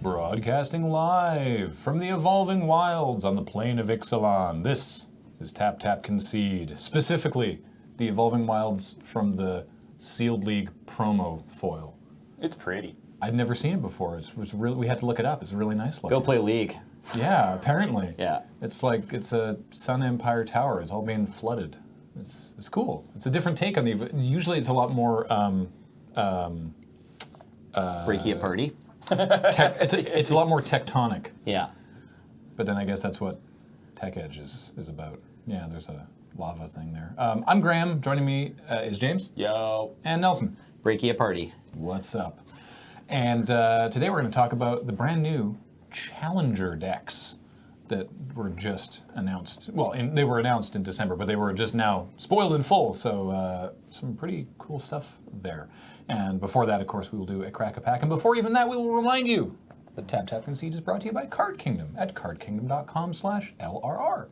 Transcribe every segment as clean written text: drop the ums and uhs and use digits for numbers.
Broadcasting live from the evolving wilds on the plain of Ixalan. This is Tap Tap Concede. Specifically, the evolving wilds from the Sealed League promo foil. It's pretty. I'd never seen it before. It was really, we had to look it up. It's really nice looking. Go play League. Yeah, apparently. Yeah. It's like, it's a Sun Empire tower. It's all being flooded. It's cool. It's a different take on the, usually it's a lot more, Breaky party. it's a lot more tectonic. Yeah. But then I guess that's what Tech Edge is about. Yeah, there's a lava thing there. I'm Graham. Joining me is James. Yo. And Nelson. Breaky a party. What's up? And today we're going to talk about the brand new Challenger decks that were just announced. Well, they were announced in December, but they were just now spoiled in full. So some pretty cool stuff there. And before that, of course, we will do a Crack a Pack. And before even that, we will remind you that Tap Tap Concede is brought to you by Card Kingdom at cardkingdom.com/LRR.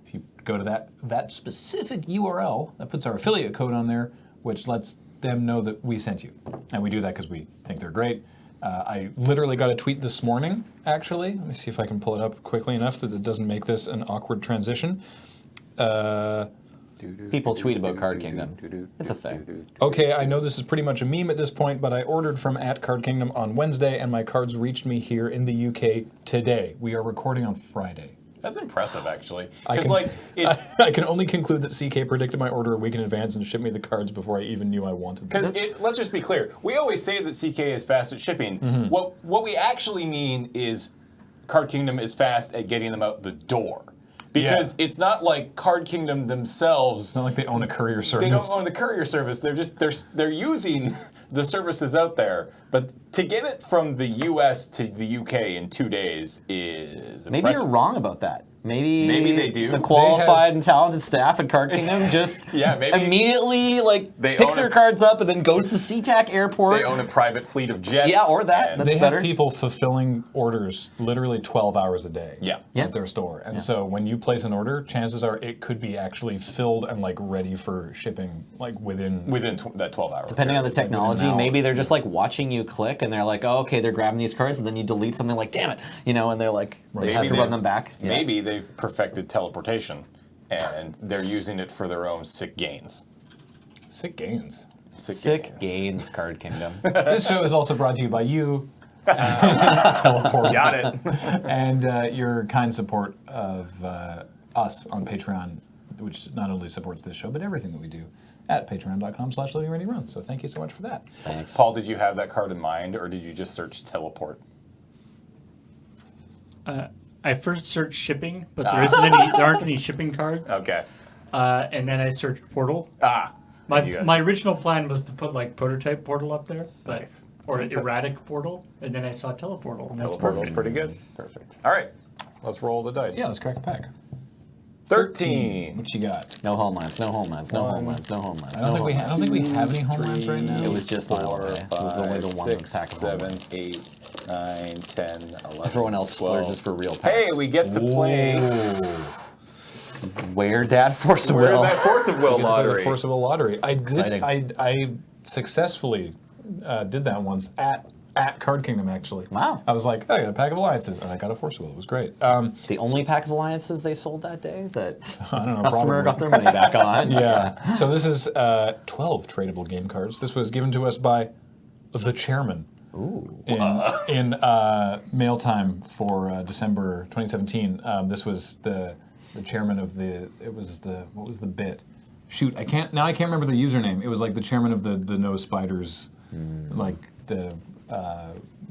If you go to that specific URL, that puts our affiliate code on there, which lets them know that we sent you. And we do that because we think they're great. I literally got a tweet this morning, actually. Let me see if I can pull it up quickly enough that it doesn't make this an awkward transition. People tweet about Card Kingdom. It's a thing. Okay, I know this is pretty much a meme at this point, but I ordered from @CardKingdom on Wednesday, and my cards reached me here in the UK today. We are recording on Friday. That's impressive, actually. I Because, can, like, it's... I can only conclude that CK predicted my order a week in advance and shipped me the cards before I even knew I wanted them. Because let's just be clear. We always say that CK is fast at shipping. Mm-hmm. What we actually mean is Card Kingdom is fast at getting them out the door. Because it's not like Card Kingdom themselves. It's not like they own a courier service. They don't own the courier service. They're using the services out there. But to get it from the US to the UK in 2 days is Maybe impressive. you're wrong about that. Maybe they do. The qualified and talented staff at Card Kingdom just immediately picks their cards up and then goes to SeaTac Airport. They own a private fleet of jets. Yeah, or that. They better. have people fulfilling orders literally 12 hours a day at their store. And so when you place an order, chances are it could be actually filled and ready for shipping within that 12 hours. Depending on the technology, maybe they're just watching you click and they're like, oh, okay, they're grabbing these cards, and then you delete something damn it, and they're like, they have to run them back. Maybe they've perfected teleportation and they're using it for their own sick gains. Sick gains. Sick gains, Card Kingdom. This show is also brought to you by you, Teleport. Got it. And your kind support of us on Patreon, which not only supports this show, but everything that we do at patreon.com/LoadingReadyRun. So thank you so much for that. Thanks. Paul, did you have that card in mind, or did you just search teleport? I first searched shipping, but there aren't any shipping cards. Okay. And then I searched portal. My original plan was to put prototype portal up there, or erratic portal, and then I saw teleportal. And that's Teleportal's perfect. pretty good. Perfect. All right, let's roll the dice. Yeah, let's crack a pack. 13. What you got? No homelands, no homelands, no homelands, no homelands. I don't think we have any homelands right now. It was just my one. It was only the one 6, pack of 7, homelands. 8, 9, 10, 11. Everyone else 12. splurges for real packs. Hey, we get to play. Where Dad Force of Where's Will. that Force of Will The lottery? Force of Will lottery. I successfully did that once at Card Kingdom, actually. Wow. I was like, I got a pack of alliances, and I got a Force of Will. It was great. The only pack of alliances they sold that day that I don't know, customer probably got their money back on. Yeah. So this is 12 tradable game cards. This was given to us by the chairman. Ooh. In mail time for December 2017. This was the chairman of what was the bit? Shoot, I can't remember the username. It was the chairman of the no spiders,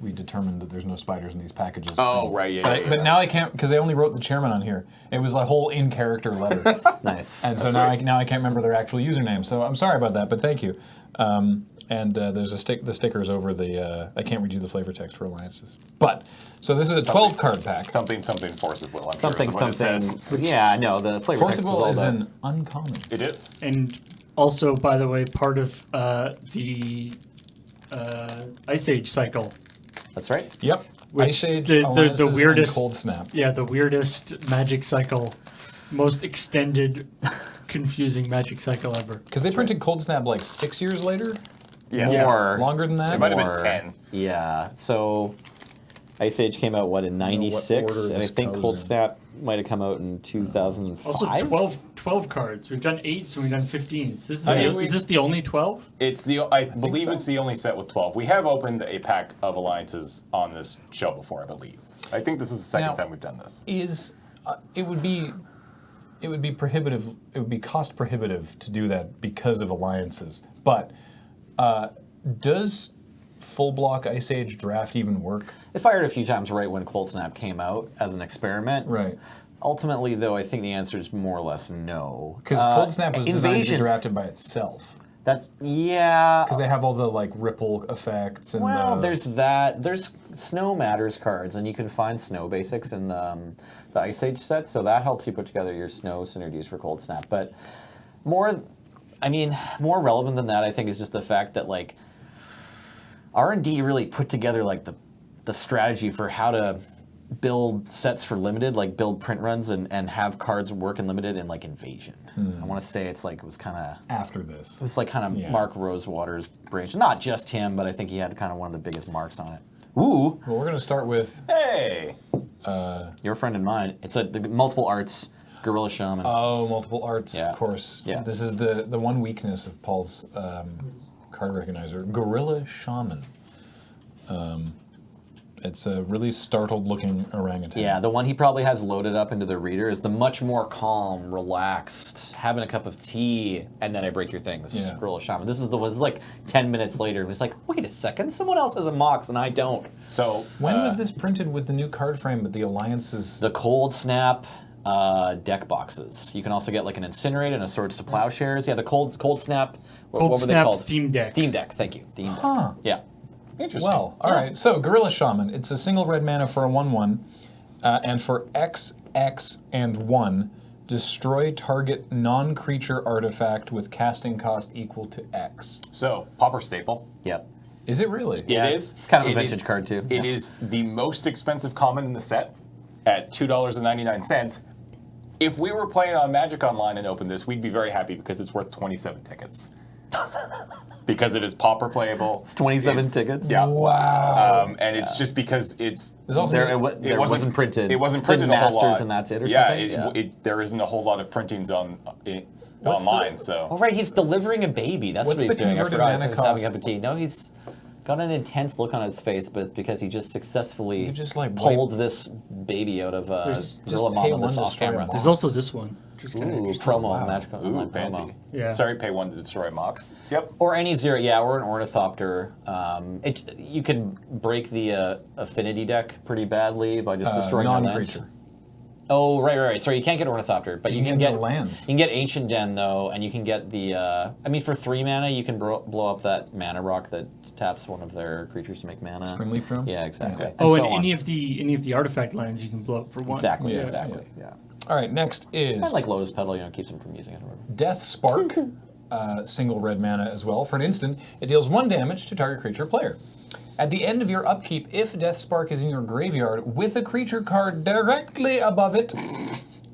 we determined that there's no spiders in these packages. Oh, right, yeah. But now I can't, because they only wrote the chairman on here. It was a whole in-character letter. Nice. And so now I can't remember their actual username. So I'm sorry about that, but thank you. And there's the stickers over the, I can't read you the flavor text for alliances. But, so this is a 12-card pack. Something Force of Will. Something. Yeah, no, the flavor Force text of is Will all is that. an uncommon. It is. And also, by the way, part of the Ice Age cycle. That's right. Yep. Ice Age, the alliances, weirdest and Cold Snap. Yeah, the weirdest Magic cycle, most extended, confusing Magic cycle ever. Because they printed Cold Snap 6 years later? Yeah. More. Longer than that? It might have More. been 10. Yeah. So Ice Age came out, what, in know what '96? order And I this think goes Cold in. Snap might have come out in 2005. Also, 12 cards. We've done 8s and we've done 15s. mean, Is this the only 12? I believe so. it's the only set with 12. We have opened a pack of alliances on this show before, I believe. I think this is the second Now- time we've done this. It would be prohibitive. It would be cost prohibitive to do that because of alliances. But does full block Ice Age draft even work? It fired a few times right when Cold Snap came out as an experiment. Right. Ultimately, though, I think the answer is more or less no. Because Cold Snap was designed to be Invasion. drafted by itself. That's, yeah. Because they have all the like ripple effects and Well, the, there's that. There's Snow Matters cards, and you can find Snow basics in the Ice Age set, so that helps you put together your Snow synergies for Cold Snap. But more relevant than that, I think, is just the fact that like R&D really put together like the strategy for how to build sets for limited, like build print runs and have cards work in limited in like Invasion. I want to say it was kind of after this. it was like kind of Yeah. Mark Rosewater's branch. Not just him, but I think he had kind of one of the biggest marks on it. Ooh, Well, we're going to start with Hey! your friend and mine. It's the multiple arts Gorilla Shaman. multiple arts, Yeah. of course. Yeah. This is the one weakness of Paul's card recognizer, Gorilla Shaman. It's a really startled-looking orangutan. Yeah, the one he probably has loaded up into the reader is the much more calm, relaxed, having a cup of tea, and then I break your things. Yeah. Gorilla Shaman. This is like 10 minutes later. It was like, wait a second, someone else has a Mox and I don't. So, When was this printed with the new card frame, but the alliances? The Cold Snap deck boxes. You can also get like an Incinerate and a Swords to Plowshares. Yeah, the Cold Snap. What were they Snap called? theme deck. Theme deck. Thank you. Theme deck. Huh. Yeah. Interesting. Well, all right. So Gorilla Shaman. It's a single red mana for a 1/1, and for X, X, and 1, destroy target non-creature artifact with casting cost equal to X. So, Pauper Staple. Yep. Is it really? Yeah, It is. it's kind of a It vintage is- card, too. It Yeah. is the most expensive common in the set at $2.99. If we were playing on Magic Online and opened this, we'd be very happy because it's worth 27 tickets. Because it is pauper playable. It's 27 tickets? Yeah. Wow. And it's just because it's There's also There wasn't printed. It wasn't It's in printed a whole Masters lot. and that's it or yeah, something? there isn't a whole lot of printings What's online. the- So Oh, right, he's delivering a baby. That's What's what he's the doing. I converted forgot mana he was having a cost? cup of tea. No, he's got an intense look on his face, but it's because he just successfully You just, like, pulled this baby out of Just Gorilla pay Mama one that's to off destroy a camera. moth. There's also this one. Just kind of Ooh, interesting. promo, Wow. Magic ooh, Online fancy. promo. Yeah. Sorry, pay 1 to destroy Mox. Yep. Or any zero, yeah, or an Ornithopter. You can break the affinity deck pretty badly by just destroying the lands. non-creature. Oh, right. Sorry, you can't get Ornithopter, but you can get get the lands. You can get Ancient Den though, and you can get the. I mean, for 3 mana, you can blow up that mana rock that taps one of their creatures to make mana. Scrimleaf Drone? Yeah, exactly. Okay. And Oh, so and on. any of the artifact lands you can blow up for 1. Exactly, Yeah, exactly. Yeah. All right. Next is I like Lotus Petal, keeps them from using it. Or whatever. Death Spark. Single red mana as well. For an instant, it deals 1 damage to target creature or player. At the end of your upkeep, if Death Spark is in your graveyard with a creature card directly above it,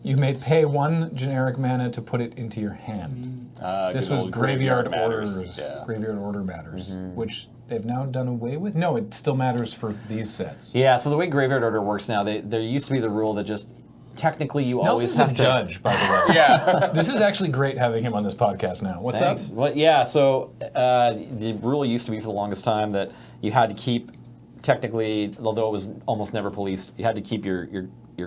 you may pay 1 generic mana to put it into your hand. This Good was old Graveyard Matters. Orders, Yeah. Graveyard Order Matters, which they've now done away with. No, it still matters for these sets. Yeah, so the way Graveyard Order works now, there used to be the rule that just technically you always Nelson's have a to. judge, by the way. Yeah. This is actually great having him on this podcast now. What's Thanks. up? Well, yeah, so the rule used to be for the longest time that you had to keep, technically, although it was almost never policed, you had to keep your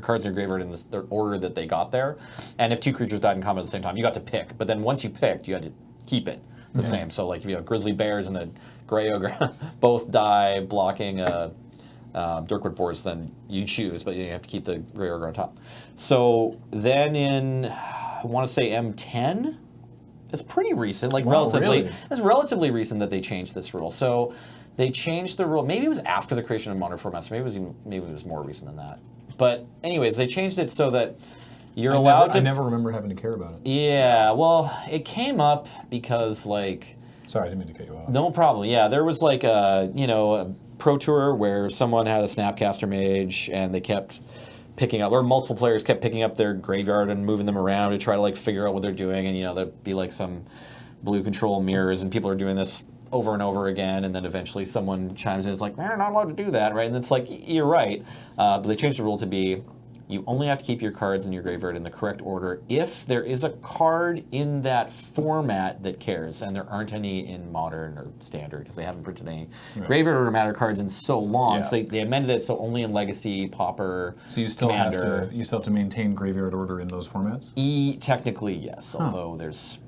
cards in your graveyard in the order that they got there. And if 2 creatures died in combat at the same time, you got to pick. But then once you picked, you had to keep it the same. So like if you have Grizzly Bears and a Grey Ogre both die blocking Dirkwood boards, then you choose, but you have to keep the Grey Ogre on top. So then in, I want to say M10, it's pretty recent, like Wow, relatively. really? It's relatively recent that they changed this rule. So they changed the rule. Maybe it was after the creation of modern formats. Maybe it was more recent than that. But anyways, they changed it so that you're allowed to. I never remember having to care about it. Yeah, well, it came up because like. Sorry, I didn't mean to cut you off. No problem. Yeah, there was like a Pro Tour where someone had a Snapcaster Mage and they kept picking up, or multiple players kept picking up their graveyard and moving them around to try to like figure out what they're doing, and there'd be like some blue control mirrors, and people are doing this over and over again, and then eventually someone chimes in, it's like, they're not allowed to do that, right? And it's like, you're right. But they changed the rule to be, you only have to keep your cards in your graveyard in the correct order if there is a card in that format that cares, and there aren't any in Modern or Standard because they haven't printed any graveyard order matter cards in so long. Yeah. So they amended it so only in Legacy, Pauper, So you still Commander. have to maintain graveyard order in those formats? Technically, yes, although there's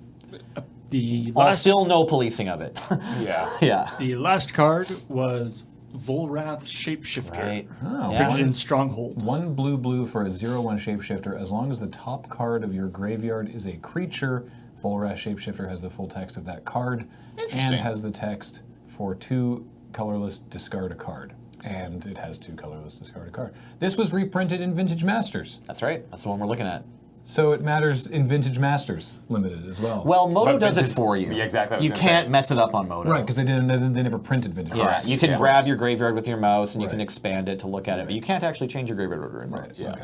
The last, still no policing of it. Yeah. Yeah. the last card was Volrath Shapeshifter. Right. Oh, Yeah. Printed in Stronghold. 1 blue for a 0/1 shapeshifter. As long as the top card of your graveyard is a creature, Volrath Shapeshifter has the full text of that card and has the text for 2 colorless discard a card. And it has 2 colorless discard a card. This was reprinted in Vintage Masters. That's right. That's the one we're looking at. So it matters in Vintage Masters Limited as well. Well, Moto But does it Vintage- for you. Yeah, exactly, I was You gonna can't say. mess it up on Moto. right, because they never printed Vintage Yeah, Masters. you can Yeah. grab your graveyard with your mouse and you can Right. expand it to look at it, but you can't actually change your graveyard order in Moto. Right, Yeah.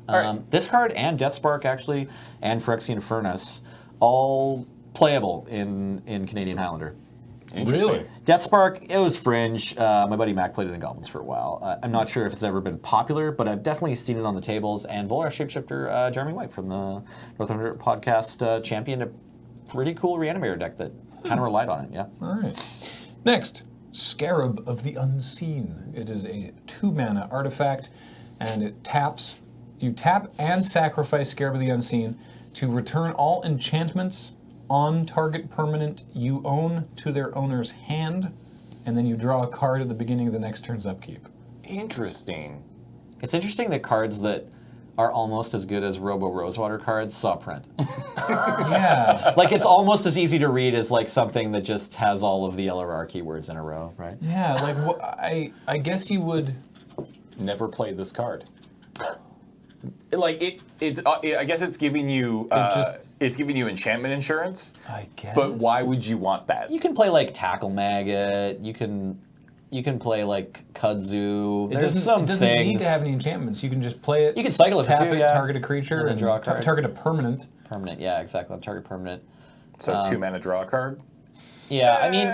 okay. This card and Deathspark actually, and Phyrexian Furnace, all playable in Canadian Highlander. Interesting. Really? Deathspark, it was fringe. My buddy Mac played it in Goblins for a while. I'm not sure if it's ever been popular, but I've definitely seen it on the tables. And Volrath Shapeshifter, Jeremy White from the Northern Podcast championed a pretty cool Reanimator deck that kind of relied on it, yeah. All right. Next, Scarab of the Unseen. It is a 2-mana artifact, and it taps. You tap and sacrifice Scarab of the Unseen to return all enchantments on target permanent you own to their owner's hand, and then you draw a card at the beginning of the next turn's upkeep. Interesting. It's interesting that cards that are almost as good as Robo Rosewater cards saw print. Yeah. Like, it's almost as easy to read as like something that just has all of the LRR keywords in a row, right? Yeah, like I guess you would. Never played this card. Like I guess it's giving you it's giving you enchantment insurance. I guess. But why would you want that? You can play like Tackle Maggot. You can play like Kudzu. It There's doesn't, some it doesn't things. need to have any enchantments. You can just play it. You can cycle it for tap 2, it, yeah. target a creature, And then draw a card. target a permanent. Permanent, yeah, exactly. Target permanent. So 2-mana draw card. Yeah, I mean,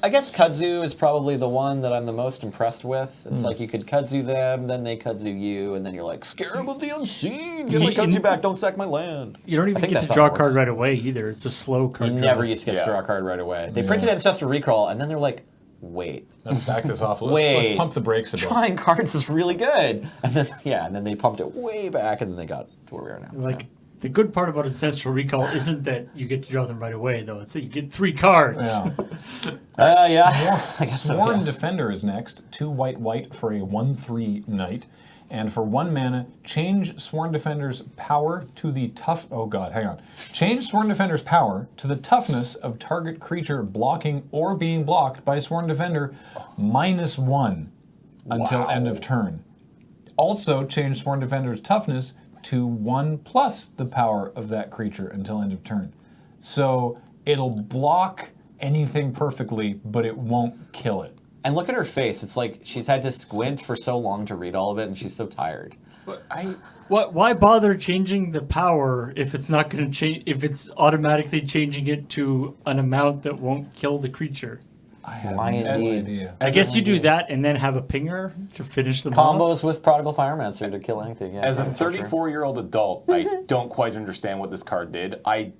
I guess Kudzu is probably the one that I'm the most impressed with. It's like you could Kudzu them, then they Kudzu you, and then you're like, Scarab of the Unseen, get my Kudzu back, don't sack my land. You don't I even think get that's to how draw it a card works. right away either. It's a slow card. You draw. never used to get to Yeah. draw a card right away. They printed Ancestral Recall, and then they're like, wait, Let's back this off. Let's Wait. pump the brakes a bit. drawing cards is really good. And then, and then they pumped it way back, and then they got to where we are now. Like, the good part about Ancestral Recall isn't that you get to draw them right away, though. It's that you get 3 cards. Yeah. Yeah. I guess so, Sworn yeah. Defender is next. 2 white for a 1/3 knight. And for 1 mana, change Sworn Defender's power to the tough. Oh god, hang on. Change Sworn Defender's power to the toughness of target creature blocking or being blocked by Sworn Defender -1 until end of turn. Also, change Sworn Defender's toughness to 1 plus the power of that creature until end of turn. So it'll block anything perfectly, but it won't kill it. And look at her face. It's like she's had to squint for so long to read all of it, and she's so tired. But Why bother changing the power if it's not going to change? If it's automatically changing it to an amount that won't kill the creature? I have Why no indeed? idea. I guess you do that and then have a pinger to finish them off. Combos with Prodigal Pyromancer to kill anything. Yeah, as a that's for sure. 34-year-old adult, I don't quite understand what this card did. I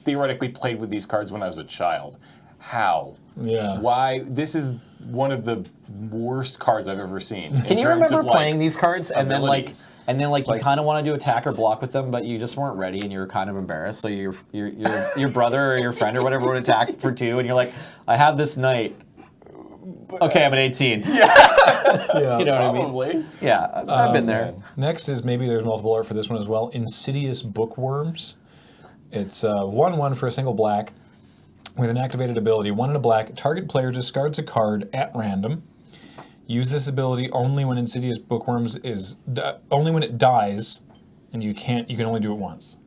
theoretically played with these cards when I was a child. How? Yeah. Why? This is one of the worst cards I've ever seen. Can you remember playing these cards and abilities. then you kind of want to do attack or block with them, but you just weren't ready and you were kind of embarrassed. So your brother or your friend or whatever would attack for 2, and you're like, I have this knight. Okay, I'm at 18. Yeah. You know what I mean? Probably. Yeah, I've been there. Next is, maybe there's multiple art for this one as well, Insidious Bookworms. It's 1/1 for a single black with an activated ability. 1 in a black, target player discards a card at random. Use this ability only when Insidious Bookworms is only when it dies, and you can only do it once.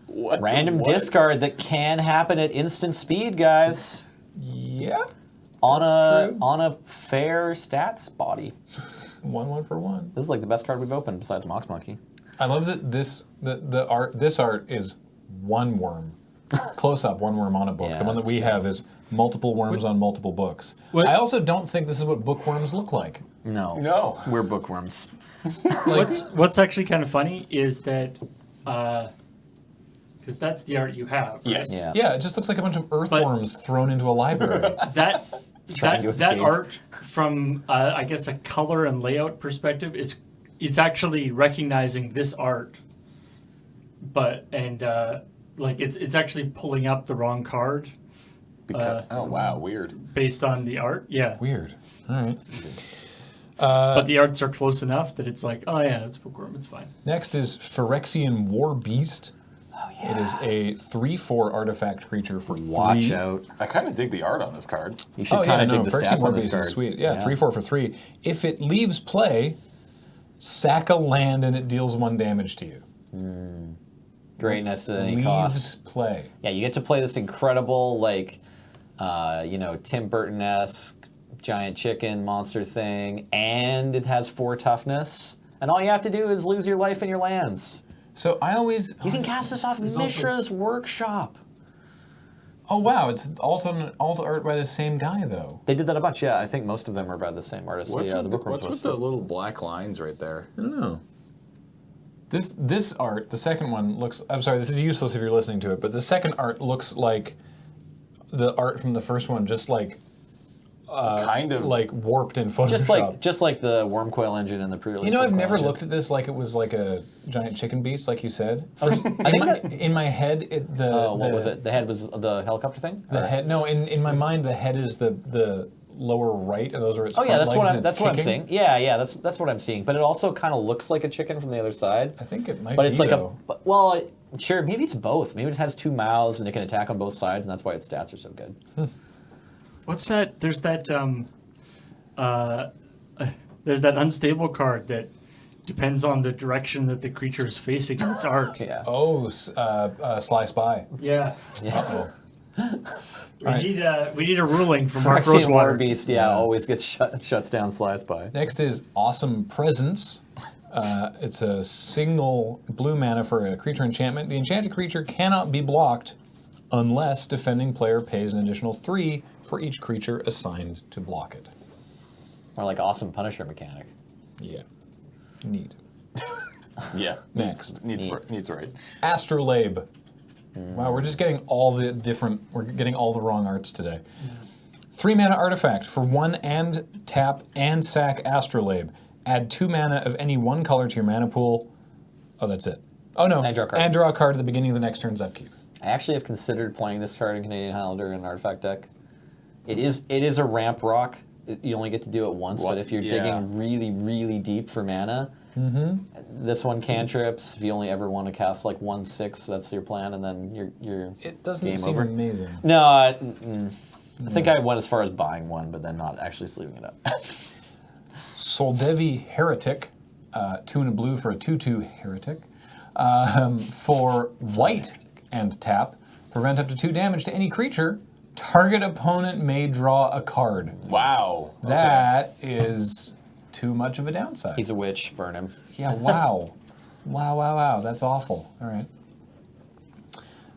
Random discard that can happen at instant speed, guys. Yeah. On True. a fair stats body. 1/1 for 1. This is like the best card we've opened besides Mox Monkey. I love that this art is 1 worm. close-up one worm on a book. Yeah, The one that we have is multiple worms on multiple books. What- I also don't think this is what bookworms look like. No. No. We're bookworms. What's actually kind of funny is that because that's the art you have. Right? Yes. Yeah. Yeah, it just looks like a bunch of earthworms thrown into a library. That Trying to that escape. art from I guess a color and layout perspective, it's actually recognizing this art, but like it's actually pulling up the wrong card Because, oh wow, weird. based on the art. Yeah, Weird. All right. but the arts are close enough that it's like, oh yeah, it's bookworm, it's fine. Next is Phyrexian War Beast. Oh, yeah. It is a 3/4 artifact creature for 3. Watch out. I kind of dig the art on this card. You should Oh, kind yeah, of no, dig the Phyrexian stats War on this Beast card. is sweet. Yeah, 3/4 for 3. If it leaves play, sack a land and it deals 1 damage to you. Greatness at any Leaves cost. play. Yeah, you get to play this incredible, like, Tim Burton-esque giant chicken monster thing, and it has 4 toughness. And all you have to do is lose your life and your lands. So I always... You can cast this off Mishra's Workshop. Oh, wow. It's alt art by the same guy, though. They did that a bunch, yeah. I think most of them are by the same artist. What's the with bookworms the little black lines right there? I don't know. This art, the second one looks... I'm sorry, this is useless if you're listening to it, but the second art looks like the art from the first one, just like... kind of. like warped in Photoshop. Just like the Wormcoil engine and the pre-release. You know, I've Wormcoil never engine. looked at this like it was like a giant chicken beast, like you said. think In my head, what was it? The head was the helicopter thing? The Or- head. No, in my mind, the head is the lower right, and those are its Oh yeah, front that's legs, what and that's it's what I'm kicking. seeing. Yeah, that's what I'm seeing. But it also kind of looks like a chicken from the other side. I think it might But be, it's like though. well, sure, maybe it's both. Maybe it has 2 mouths and it can attack on both sides, and that's why its stats are so good. What's that? There's that unstable card that depends on the direction that the creature is facing in its arc. Yeah. Oh, Sly Spy. Yeah. Uh-oh. We need a ruling from Mark Phyrexian War Rosewater. Beast, always gets shuts down Slice by. Next is Awesome Presence. It's a single blue mana for a creature enchantment. The enchanted creature cannot be blocked unless defending player pays an additional 3 for each creature assigned to block it. Or like Awesome Punisher mechanic. Yeah. Neat. Yeah. Next. Needs right. Astrolabe. Wow, we're just getting we're getting all the wrong arts today. 3 mana artifact for 1 and tap and sack Astrolabe. Add 2 mana of any 1 color to your mana pool. Oh, that's it. Oh no, And draw a card. And draw a card at the beginning of the next turn's upkeep. I actually have considered playing this card in Canadian Highlander in an artifact deck. It is a ramp rock. You only get to do it once, but if you're digging really, really deep for mana, this one cantrips. If you only ever want to cast like 1/6, that's your plan, and then you're It doesn't game seem over. amazing. No, I think I went as far as buying one, but then not actually sleeving it up. Soldevi Heretic, 2 and a blue for a 2/2 Heretic. For white and tap, prevent up to 2 damage to any creature. Target opponent may draw a card. Wow. That is too much of a downside. He's a witch. Burn him. Yeah, wow. Wow. That's awful. All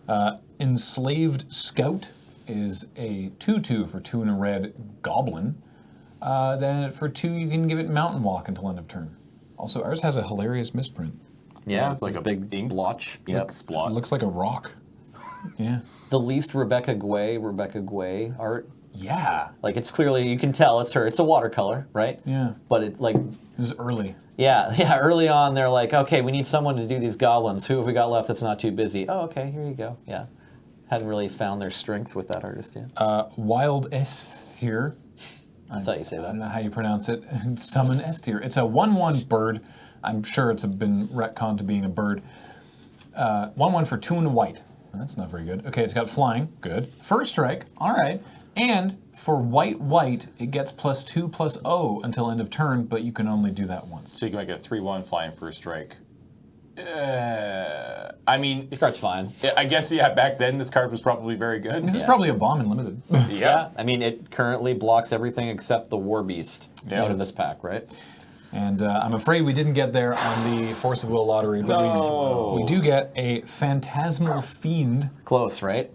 right. Enslaved Scout is a 2/2 for 2 and a red goblin. Then for 2, you can give it Mountain Walk until end of turn. Also, ours has a hilarious misprint. Yeah, it's like a big ink blotch. Ink Yep. It splot. looks like a rock. Yeah. The least Rebecca Guay art. Yeah. Like it's clearly, you can tell it's her. It's a watercolor, right? Yeah. But it like, This is early. yeah. Early on, they're like, okay, we need someone to do these goblins. Who have we got left that's not too busy? Oh, okay, here you go. Yeah. Hadn't really found their strength with that artist yet. Wild Esthir. That's how you say I that. don't know how you pronounce it. Summon Esthir. It's a 1/1 bird. I'm sure it's been retconned to being a bird. 1/1 for 2 and a white. That's not very good. Okay, it's got flying. Good. First strike. All right. And for white, it gets +2/+0 until end of turn, but you can only do that once. So you can make a 3/1 flying first strike. I mean, This card's fine. I guess, yeah, back then this card was probably very good. This is probably a bomb in limited. Yeah. I mean, it currently blocks everything except the War Beast Yeah. out of this pack, right? And I'm afraid we didn't get there on the Force of Will lottery, but No. we do get a Phantasmal Fiend. Close, right?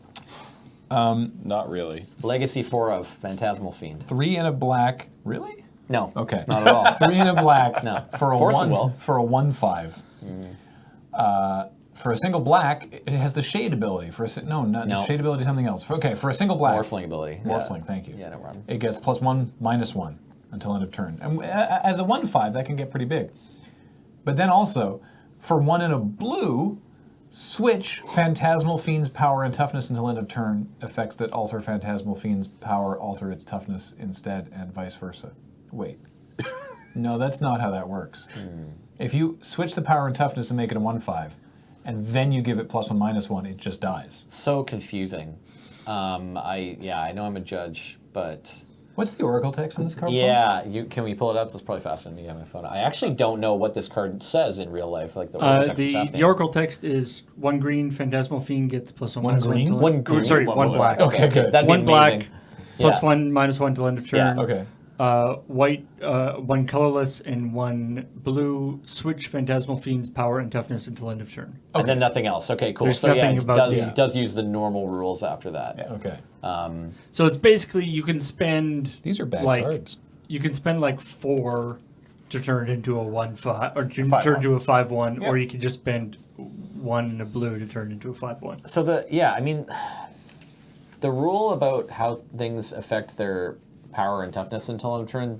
Not really. Legacy 4 of Phantasmal Fiend. 3 and a black. Really? No. Okay. Not at all. 3 and a black No. for a Force of 1 Will. for a 1/5. For a single black, it has the shade ability. No, not No. shade ability, something else. Okay, for a single black. Morphling ability. Morphling, thank you. Yeah, no problem. It gets +1, -1 until end of turn. And as a 1/5, that can get pretty big. But then also, for 1 and a blue, switch Phantasmal Fiend's power and toughness until end of turn. Effects that alter Phantasmal Fiend's power alter its toughness instead, and vice versa. Wait. No, that's not how that works. If you switch the power and toughness and make it a 1/5, and then you give it +1, -1, it just dies. So confusing. I know I'm a judge, but What's the Oracle text in this card? yeah, can we pull it up? That's probably faster than me on my phone. I actually don't know what this card says in real life. Like the Oracle text is The fascinating. Oracle text is 1 green, Phantasmal Fiend gets +1, One -1 green? till- One green, Sorry, one 1 blue. black. Okay, good. That'd be 1 black, amazing. +1, -1 till end of turn. Yeah. Okay. White, 1 colorless, and 1 blue. Switch Phantasmal Fiend's power and toughness until end of turn. And then nothing else. Okay, cool. There's So yeah, nothing it about does use the normal rules after that. Okay. So it's basically you can spend. These are bad like, cards. You can spend like 4 to turn it into a 1/5, or to 5-1. turn into a 5/1, Yeah. or you can just spend 1 and a blue to turn into a 5/1. So the rule about how things affect their power and toughness until end of turn,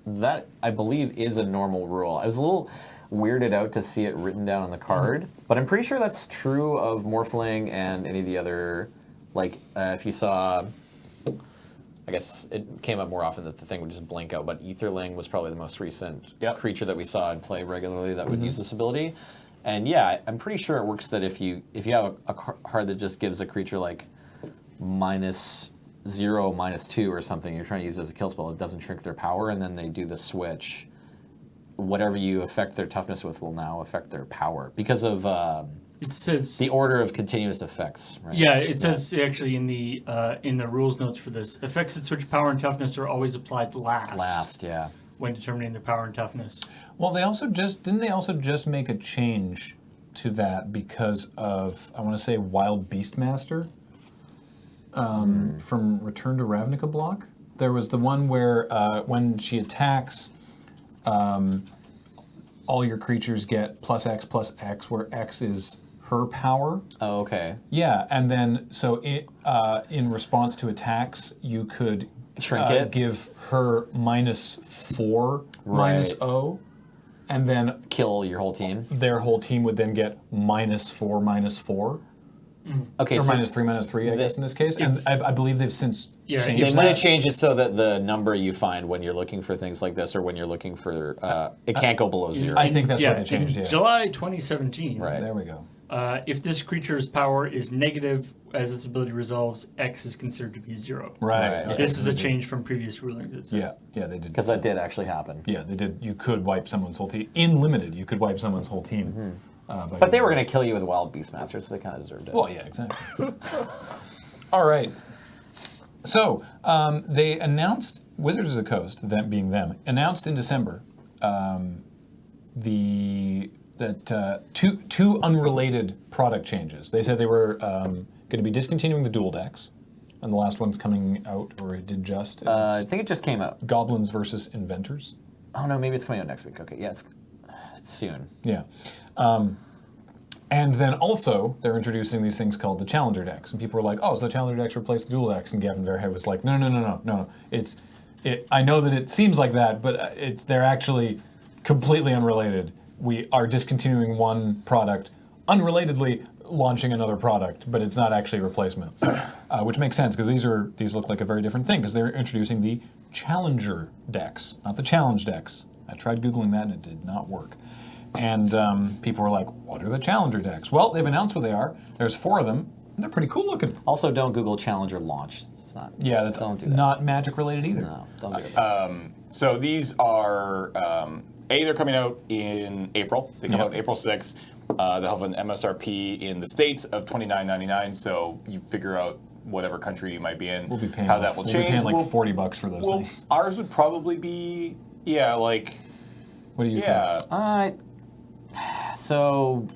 that I believe is a normal rule. I was a little weirded out to see it written down on the card, but I'm pretty sure that's true of Morphling and any of the other, if you saw, I guess it came up more often that the thing would just blink out, but Aetherling was probably the most recent creature that we saw in play regularly that would use this ability. And yeah, I'm pretty sure it works that if you have a card that just gives a creature like -0, -2 or something, you're trying to use it as a kill spell, it doesn't shrink their power, and then they do the switch. Whatever you affect their toughness with will now affect their power because of It says the order of continuous effects, right? Yeah, it says actually in the rules notes for this, effects that switch power and toughness are always applied last Yeah. when determining their power and toughness. Well, didn't they also just make a change to that because of, I want to say, Wild Beastmaster from Return to Ravnica block? There was the one where when she attacks, all your creatures get +X, where X is her power. Oh, okay. Yeah, and then so in response to attacks, you could Shrink it? give her -4, Right. -0, and then Kill your whole team. their whole team would then get -4, -4, Okay, or so -3, I guess in this case. And I believe they've since Yeah, changed they if might have that. changed it so that the number you find when you're looking for things like this, or when you're looking for, it can't go below 0. I think that's what they in changed, yeah. July 2017. Right. There we go. If this creature's power is negative as its ability resolves, X is considered to be 0. Right. Right. This is a change from previous rulings, it says. Yeah, they did. Because that did actually happen. Yeah, they did. You could wipe someone's whole team. In limited, you could wipe someone's whole team. But they were going to kill you with Wild Beastmaster, so they kind of deserved it. Well, yeah, exactly. All right. So they announced, Wizards of the Coast, them being them, announced in December two unrelated product changes. They said they were going to be discontinuing the dual decks, and the last one's coming out, or it did just. and I it's think it just came out. Goblins versus Inventors. Oh no, maybe it's coming out next week. Okay, yeah, it's soon. Yeah. And then also, they're introducing these things called the Challenger decks. And people were like, oh, so the Challenger decks replace the dual decks? And Gavin Verhead was like, no. I know that it seems like that, but they're actually completely unrelated. We are discontinuing one product, unrelatedly launching another product, but it's not actually a replacement. Which makes sense, because these look like a very different thing, because they're introducing the Challenger decks, not the Challenge decks. I tried Googling that, and it did not work. And people were like, what are the Challenger decks? Well, they've announced what they are. There's 4 of them, and they're pretty cool looking. Also, don't Google Challenger launch. It's not. Yeah, that's Don't do that. not Magic related either. No, don't do that. So these are, they're coming out in April. They come Yep. out April 6th. They'll have an MSRP in the States of $29.99, so you figure out whatever country you might be in, We'll be paying how that will we'll change. be paying like $40 for those things. Ours would probably be Yeah, like, What do you yeah. think? So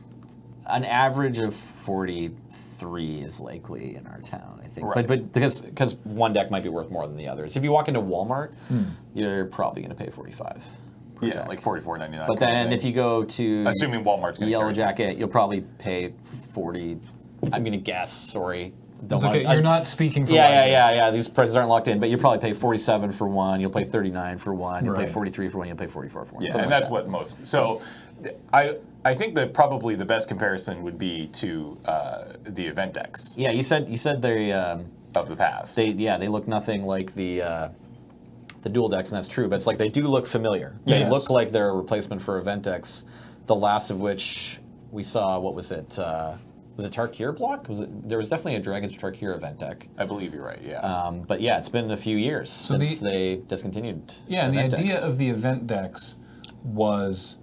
an average of 43 is likely in our town, I think. Right. But because one deck might be worth more than the others. If you walk into Walmart, you're probably going to pay 45. per Yeah, deck. like $44.99. But then if you go to assuming Walmart's going to Yellow Jacket, you'll probably pay 40. I'm going to guess. Sorry. It's okay. You're not speaking for Yeah. These prices aren't locked in, but you'll probably pay 47 for one. You'll pay 39 for one. You'll pay Right. 43 for one. You'll pay 44 for one. Yeah, something and like that's that. what most. So, I think that probably the best comparison would be to the event decks Yeah, you said they of the past. they look nothing like the dual decks, and that's true. But it's like they do look familiar. They Yes. look like they're a replacement for event decks. The last of which we saw. What was it? Was it Tarkir block? There was definitely a Dragons Tarkir event deck. I believe you're right. Yeah. But yeah, it's been a few years since the- they discontinued. Yeah, and the event idea decks. of the event decks was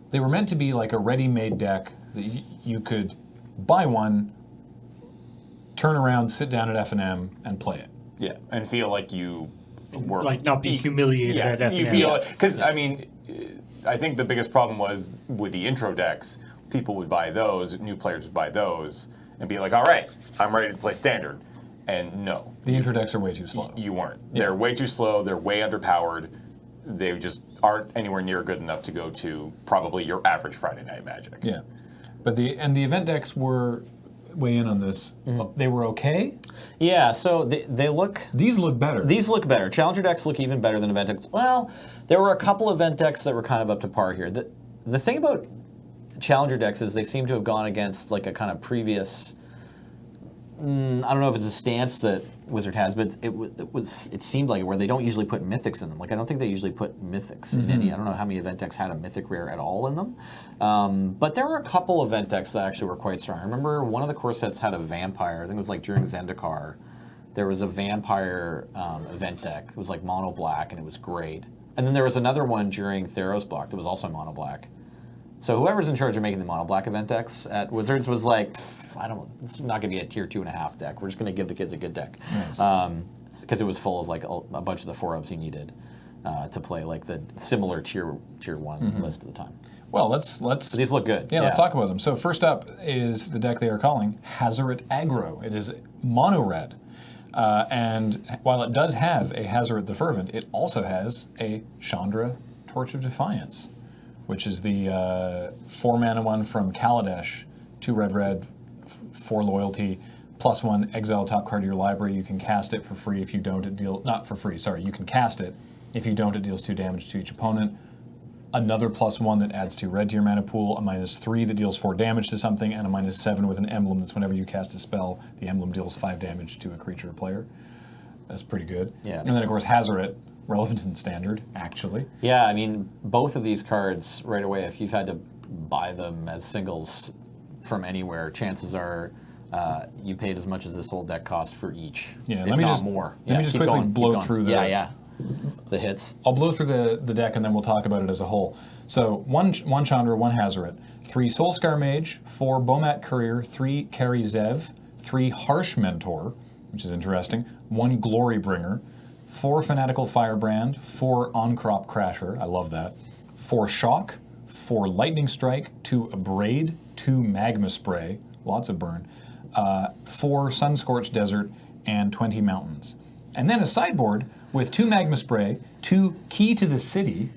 they were meant to be like a ready-made deck that you could buy one, turn around, sit down at FNM, and play it. Yeah, and feel like you were Like not be humiliated at Yeah, FNM. you feel because I mean, I think the biggest problem was with the intro decks. People would buy those, new players would buy those, and be like, "All right, I'm ready to play standard." And no, The intro decks are way too slow. you weren't. They're way too slow. They're way underpowered. They just aren't anywhere near good enough to go to probably your average Friday Night Magic. Yeah, but the event decks were weigh in on this. They were okay. Yeah, so they look. These look better. These look better. Challenger decks look even better than event decks. Well, there were a couple event decks that were kind of up to par here. The thing about Challenger decks is they seem to have gone against like a kind of previous. I don't know if it's a stance that Wizard has, but it seemed like it, where they don't usually put mythics in them. Like I don't think they usually put mythics in any. I don't know how many event decks had a mythic rare at all in them. But there were a couple event decks that actually were quite strong. I remember one of the core sets had a vampire. I think it was like during Zendikar. There was a vampire event deck. It was like mono black, and it was great. And then there was another one during Theros block that was also mono black. So whoever's in charge of making the mono black event decks at Wizards was like, it's not going to be a tier 2.5 deck. We're just going to give the kids a good deck. Nice. Because it was full of like a bunch of the 4-ofs you needed to play like the similar tier 1 list at the time. Well, let's So these look good. let's talk about them. So first up is the deck they are calling Hazoret Aggro. It is mono red. And while it does have a Hazoret the Fervent, it also has a Chandra Torch of Defiance, which is the 4-mana one from Kaladesh, 2 red, 4 loyalty, +1 exile top card of your library. You can cast it for free. If you don't, it deals not for free. Sorry, you can cast it. If you don't, it deals 2 damage to each opponent. Another +1 that adds 2 red to your mana pool, a -3 that deals 4 damage to something, and a -7 with an emblem that's whenever you cast a spell, the emblem deals 5 damage to a creature or player. That's pretty good. Yeah. And then, of course, Hazoret, relevant in Standard, actually. Yeah, I mean, both of these cards right away, if you've had to buy them as singles from anywhere, chances are you paid as much as this whole deck cost for each. Yeah, if let me not just more. let me just keep quickly going, keep blow going. through the the hits. I'll blow through the deck and then we'll talk about it as a whole. So one Chandra, 1 Hazoret, 3 Soulscar Mage, 4 Bomat Courier, 3 Kari Zev, 3 Harsh Mentor, which is interesting, 1 Glory Bringer, 4 Fanatical Firebrand, 4 On-Crop Crasher, I love that, 4 Shock, 4 Lightning Strike, 2 Abrade, 2 Magma Spray, lots of burn, 4 Sunscorched Desert, and 20 Mountains. And then a sideboard with 2 Magma Spray, 2 Key to the City,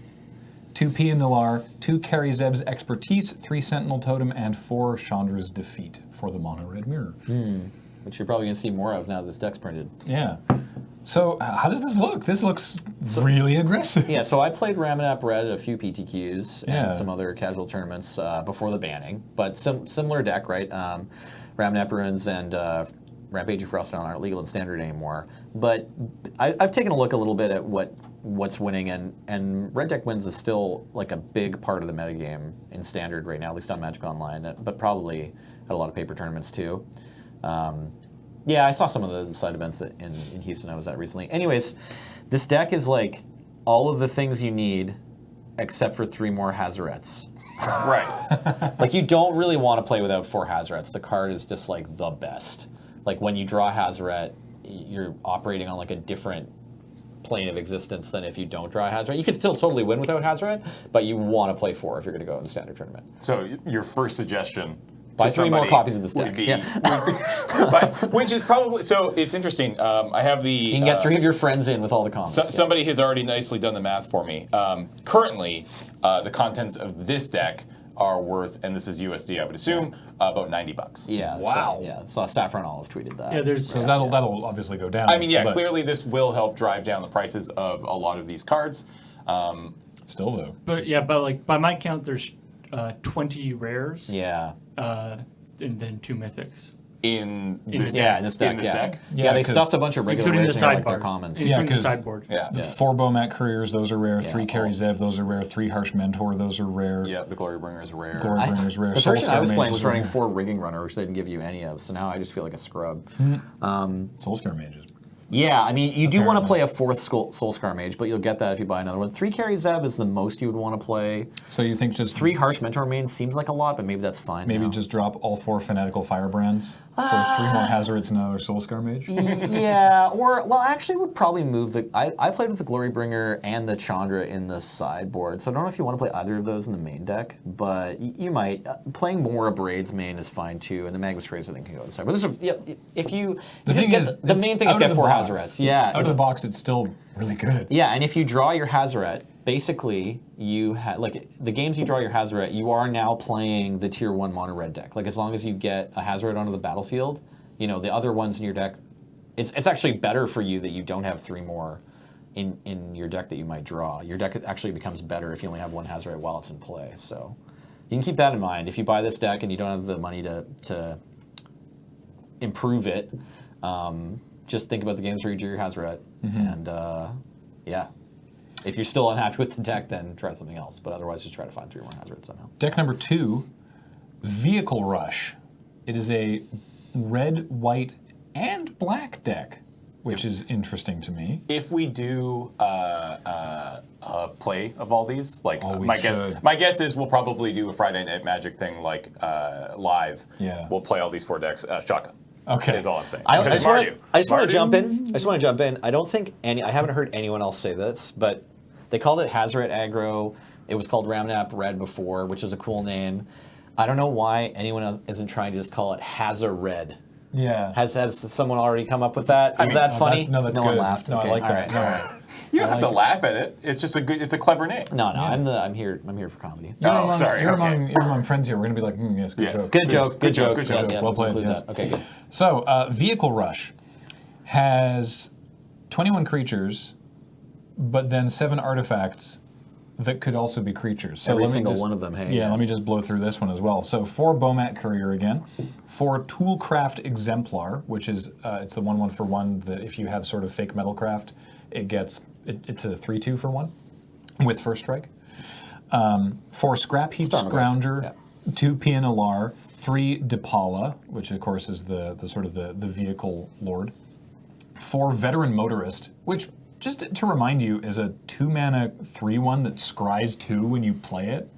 2 Pia Nilar, 2 Kari Zeb's Expertise, 3 Sentinel Totem, and 4 Chandra's Defeat for the mono red mirror. Which you're probably going to see more of now that this deck's printed. Yeah. So how does this look? This looks really aggressive. Yeah, so I played Ramanap Red at a few PTQs and Yeah. some other casual tournaments before the banning, but similar deck, right? Ramanap Ruins and Rampaging Frostbound aren't legal in Standard anymore. But I've taken a look a little bit at what's winning, and Red Deck Wins is still like a big part of the metagame in Standard right now, at least on Magic Online, but probably at a lot of paper tournaments too. Yeah, I saw some of the side events in Houston I was at recently. Anyways, this deck is like all of the things you need except for 3 more Hazorets. Right. Like you don't really want to play without 4 Hazorets. The card is just like the best. Like when you draw Hazoret, you're operating on like a different plane of existence than if you don't draw a Hazoret. You could still totally win without Hazoret, but you want to play 4 if you're going to go in a standard tournament. So your first suggestion. Buy to 3 more somebody copies of this deck. would be- Yeah. but, which is probably so. It's interesting. I have the. You can get 3 of your friends in with all the comments. Somebody has already nicely done the math for me. Currently, the contents of this deck are worth, and this is USD, I would assume, about $90. Yeah. Wow. So, yeah. So Saffron Olive tweeted that. Yeah, there's So that'll obviously go down. I mean, yeah, but clearly this will help drive down the prices of a lot of these cards. Still though. but like by my count, there's 20 rares. Yeah. And then 2 mythics. In In this, this- Yeah, in this deck. In this yeah. deck. Yeah, Yeah, they 'cause- stuffed a bunch of regular Including the rares in there, like sidebar. their commons. Yeah, Including the 'cause- sideboard. Yeah. The 4 Bomat Couriers, those are rare. 3 Carry all- Zev, those are rare. 3 Harsh Mentor, those are rare. Yeah, the Glory Bringer is rare. Glory Bringer's rare. The version I was Soulscar playing Mage was is running rare. 4 Rigging Runner, which they didn't give you any of, so now I just feel like a scrub. Soulscar Mage is Yeah, I mean, you do want to Apparently. play a 4th Soulscar Mage, but you'll get that if you buy another one. 3 Carry Zeb is the most you would want to play. So you think just 3 Harsh Mentor mains seems like a lot, but maybe that's fine. maybe now. just drop all 4 Fanatical Firebrands for 3 more Hazarets and another Soulscar Mage? Yeah, or, well, actually would probably move the... I played with the Glory Bringer and the Chandra in the sideboard, so I don't know if you want to play either of those in the main deck, but you might. Playing more Abrades main is fine too, and the Magus Rays I think can go inside. But if you The just thing get is, the it's main thing is out of get the 4 box. Hazarets. Yeah, Out of the box, it's still really good. yeah, and if you draw your Hazoret, basically you like the games you draw your Hazoret, you are now playing the tier 1 mono red deck. Like as long as you get a Hazoret onto the battlefield, you know the other ones in your deck, it's actually better for you that you don't have 3 more in your deck that you might draw. Your deck actually becomes better if you only have 1 Hazoret while it's in play. So you can keep that in mind. If you buy this deck and you don't have the money to improve it, just think about the games where you drew your Hazoret, and yeah. If you're still unhappy with the deck, then try something else. But otherwise, just try to find 3 more Hazards somehow. Deck number 2, Vehicle Rush. It is a red, white, and black deck, which is interesting to me. If we do a play of all these, like Oh, we my should. guess is we'll probably do a Friday Night Magic thing, like live. Yeah. We'll play all these 4 decks shotgun. Okay. Is all I'm saying. I Because just want Mardu- to jump in. I just want to jump in. I don't think I haven't heard anyone else say this, but they called it Hazoret Aggro. It was called Ramnap Red before, which is a cool name. I don't know why anyone else isn't trying to just call it Hazoret. Yeah. Has someone already come up with that? Is that funny? That's no good. one laughed. No, okay. I like all that. right. All right. You don't have to laugh at it. It's just it's a clever name. No, Yeah. I'm here for comedy. You're Oh, among, sorry, You're, okay. you're among friends here. We're going to be like, yes, good Yes. joke. Good joke. Good joke, good Yeah, joke. yeah, Well played, include yes. that. Okay, good. So, Vehicle Rush has 21 creatures, but then 7 artifacts that could also be creatures. So Every let me single just- one of them, hey, Yeah, yeah. let me just blow through this one as well. So 4 Bomat Courier again, 4 Toolcraft Exemplar, which is it's the 1/1 for 1 that if you have sort of fake metalcraft, it's a 3/2 for 1 with first strike. 4 Scrap Heap Stormagos, Scrounger, yeah. 2 Pianalar, 3 Depala, which of course is the sort of the vehicle lord. 4 Veteran Motorist, which, just to remind you, is a 2-mana 3/1 that scries 2 when you play it.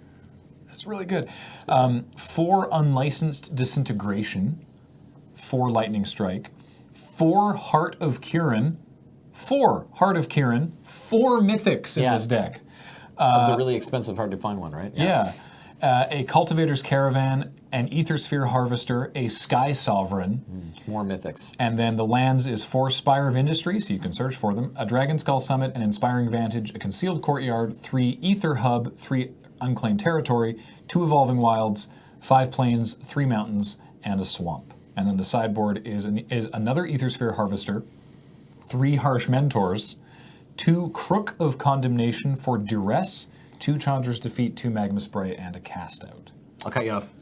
That's really good. 4 Unlicensed Disintegration, 4 Lightning Strike, 4 Heart of Kirin, 4 Mythics in Yeah. this deck. The really expensive, hard to find one, right? Yeah. A Cultivator's Caravan, an Ethersphere Harvester, a Sky Sovereign, More mythics. and then the lands is 4 Spire of Industry, so you can search for them, a Dragon Skull Summit, an Inspiring Vantage, a Concealed Courtyard, 3 Ether Hub, 3 Unclaimed Territory, 2 Evolving Wilds, 5 Plains, 3 Mountains, and a Swamp. And then the sideboard is another Ethersphere Harvester, 3 Harsh Mentors, 2 Crook of Condemnation for Duress, 2 Chandra's Defeat, 2 Magma Spray, and a Cast Out. I'll cut you off.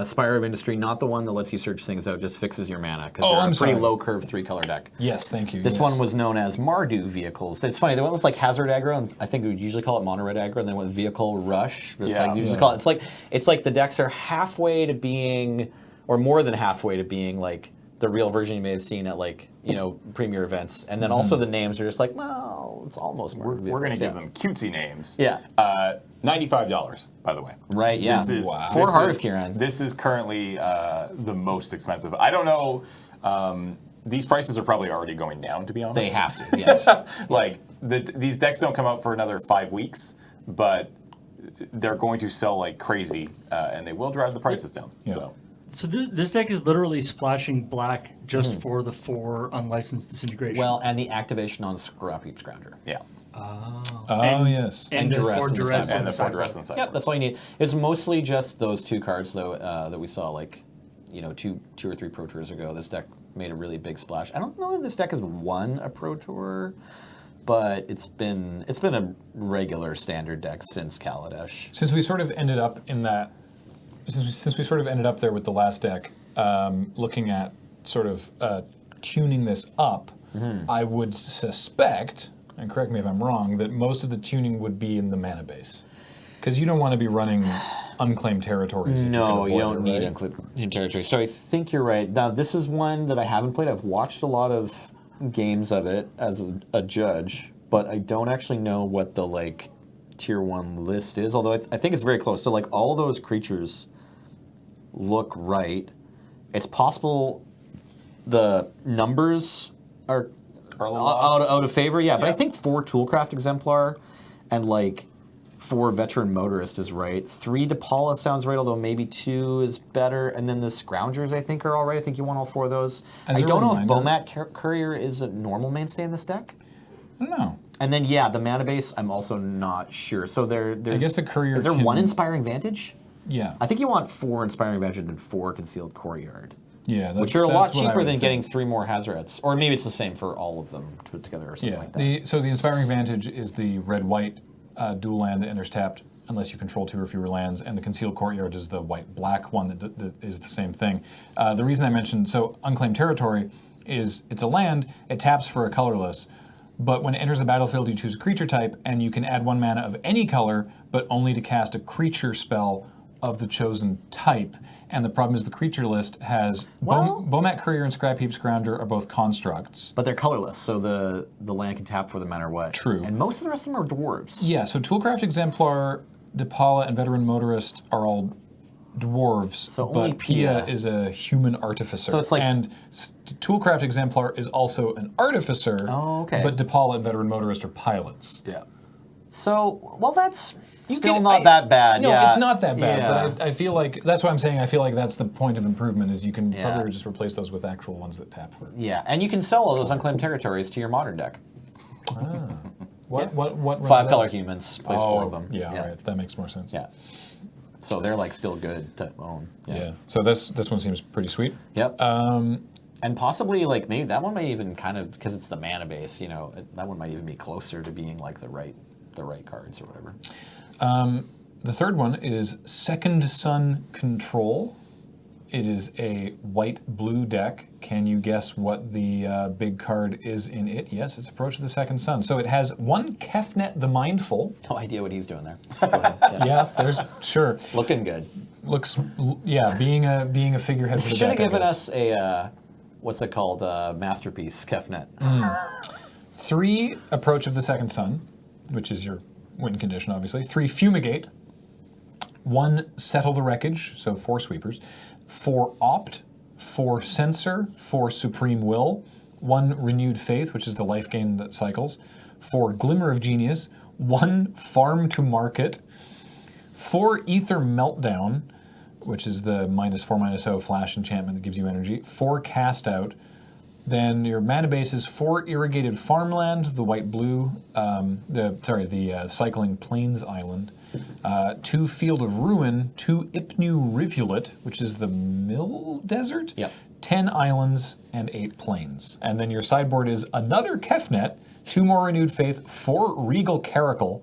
Spire of Industry, not the one that lets you search things out, just fixes your mana, because Oh, you're I'm a pretty sorry. low curve 3-color deck. Yes, thank you. This yes. one was known as Mardu vehicles. It's funny, they went with like Hazoret Aggro, and I think we would usually call it Mono Red Aggro, and then went with Vehicle Rush. But it's Yeah. like you usually call it. It's like the decks are halfway to being, or more than halfway to being like the real version you may have seen at like premier events, and then also the names are just like, well, it's almost Mardu We're going to vehicles, give yeah. them cutesy names. Yeah. $95, by the way. Right, yeah. This is, Wow. For this Heart is- of Kiran. This is currently the most expensive. I don't know. These prices are probably already going down, to be honest. They have to, yes. Like, these decks don't come out for another 5 weeks, but they're going to sell like crazy, and they will drive the prices down. Yeah. So this deck is literally splashing black just for the 4 unlicensed disintegration. Well, and the activation on Scrap Heap Scrounger. Yeah. Oh, yes. And the Duress 4 in the Duress sideboard. And the 4 sideboard. Duress inside. Yep, that's all you need. It's mostly just those 2 cards, though, that we saw, like, two or 3 Pro Tours ago. This deck made a really big splash. I don't know that this deck has won a Pro Tour, but it's been a regular standard deck since Kaladesh. Since we sort of ended up in that, since we sort of ended up there with the last deck, looking at sort of tuning this up, I would suspect, and correct me if I'm wrong, that most of the tuning would be in the mana base. Because you don't want to be running unclaimed territories. No, if you you don't can need avoid it, right? unclaimed territory. So I think you're right. Now, this is one that I haven't played. I've watched a lot of games of it as a judge, but I don't actually know what the, like, tier 1 list is, although I think it's very close. So, like, all those creatures look right. It's possible the numbers are Are a little off. out of favor, yeah. But I Yeah. think 4 Toolcraft Exemplar and, like, 4 Veteran Motorist is right. 3 DePaula sounds right, although maybe 2 is better. And then the Scroungers, I think, are all right. I think you want all 4 of those. As I a don't know reminder- if Bomat Courier is a normal mainstay in this deck. I don't know. And then, yeah, the mana base, I'm also not sure. So there's... I guess the Courier Is there can- 1 Inspiring Vantage? Yeah. I think you want 4 Inspiring Vantage and 4 Concealed Courtyard. Yeah. Which are a lot that's what I cheaper would than think. getting 3 more Hazarets. Or maybe it's the same for all of them put together or something Yeah. like that. So the Inspiring Vantage is the red-white dual land that enters tapped unless you control 2 or fewer lands, and the Concealed Courtyard is the white-black one that is the same thing. The reason I mentioned, so Unclaimed Territory is it's a land, it taps for a colorless, but when it enters the battlefield, you choose a creature type, and you can add 1 mana of any color, but only to cast a creature spell of the chosen type. And the problem is the creature list has Well- Bomat Courier and Scrap Heap Scrounger are both constructs. But they're colorless, so the land can tap for them no matter what. True. And most of the rest of them are dwarves. Yeah, so Toolcraft Exemplar, DePaula, and Veteran Motorist are all dwarves, So only but Pia Pia is a human artificer. So it's like- and Toolcraft Exemplar is also an artificer, Oh, okay. but DePaula and Veteran Motorist are pilots. Yeah. So, well, that's You still can- not that bad. No, yeah. it's not that bad, Yeah. but I feel like, that's what I'm saying, I feel like that's the point of improvement, is you can Yeah. probably just replace those with actual ones that tap for it. Yeah, and you can sell all those unclaimed territories to your modern deck. What runs 5 color those? humans, plays 4 of them. Yeah, all right, that makes more sense. Yeah. So they're like still good to own. Yeah. So this one seems pretty sweet. Yep. And possibly like maybe that one might even kind of, because it's the mana base, you know, that one might even be closer to being like the right cards or whatever. The third one is Second Sun Control. It is a white-blue deck. Can you guess what the big card is in it? Yes, it's Approach of the Second Sun. So it has 1 Kefnet the Mindful. No idea what he's doing there. Go ahead. Yeah. Yeah, there's sure. Looking good. Looks yeah, being a figurehead for the Should deck. have I given guess. us a what's it called? Masterpiece Kefnet. 3 Approach of the Second Sun, which is your win condition, obviously. 3 Fumigate. 1 Settle the Wreckage, so 4 sweepers. 4 Opt. 4 Censor. 4 Supreme Will. 1 Renewed Faith, which is the life gain that cycles. 4 Glimmer of Genius. 1 Farm to Market. 4 Ether Meltdown, which is the -4/-0 flash enchantment that gives you energy. 4 Cast Out. Then your mana base is 4 Irrigated Farmland, the white-blue, the Cycling Plains Island. 2 Field of Ruin, 2 Ipnu Rivulet, which is the Mill Desert. Yep. 10 Islands, and 8 Plains. And then your sideboard is another Kefnet, 2 more Renewed Faith, 4 Regal Caracal,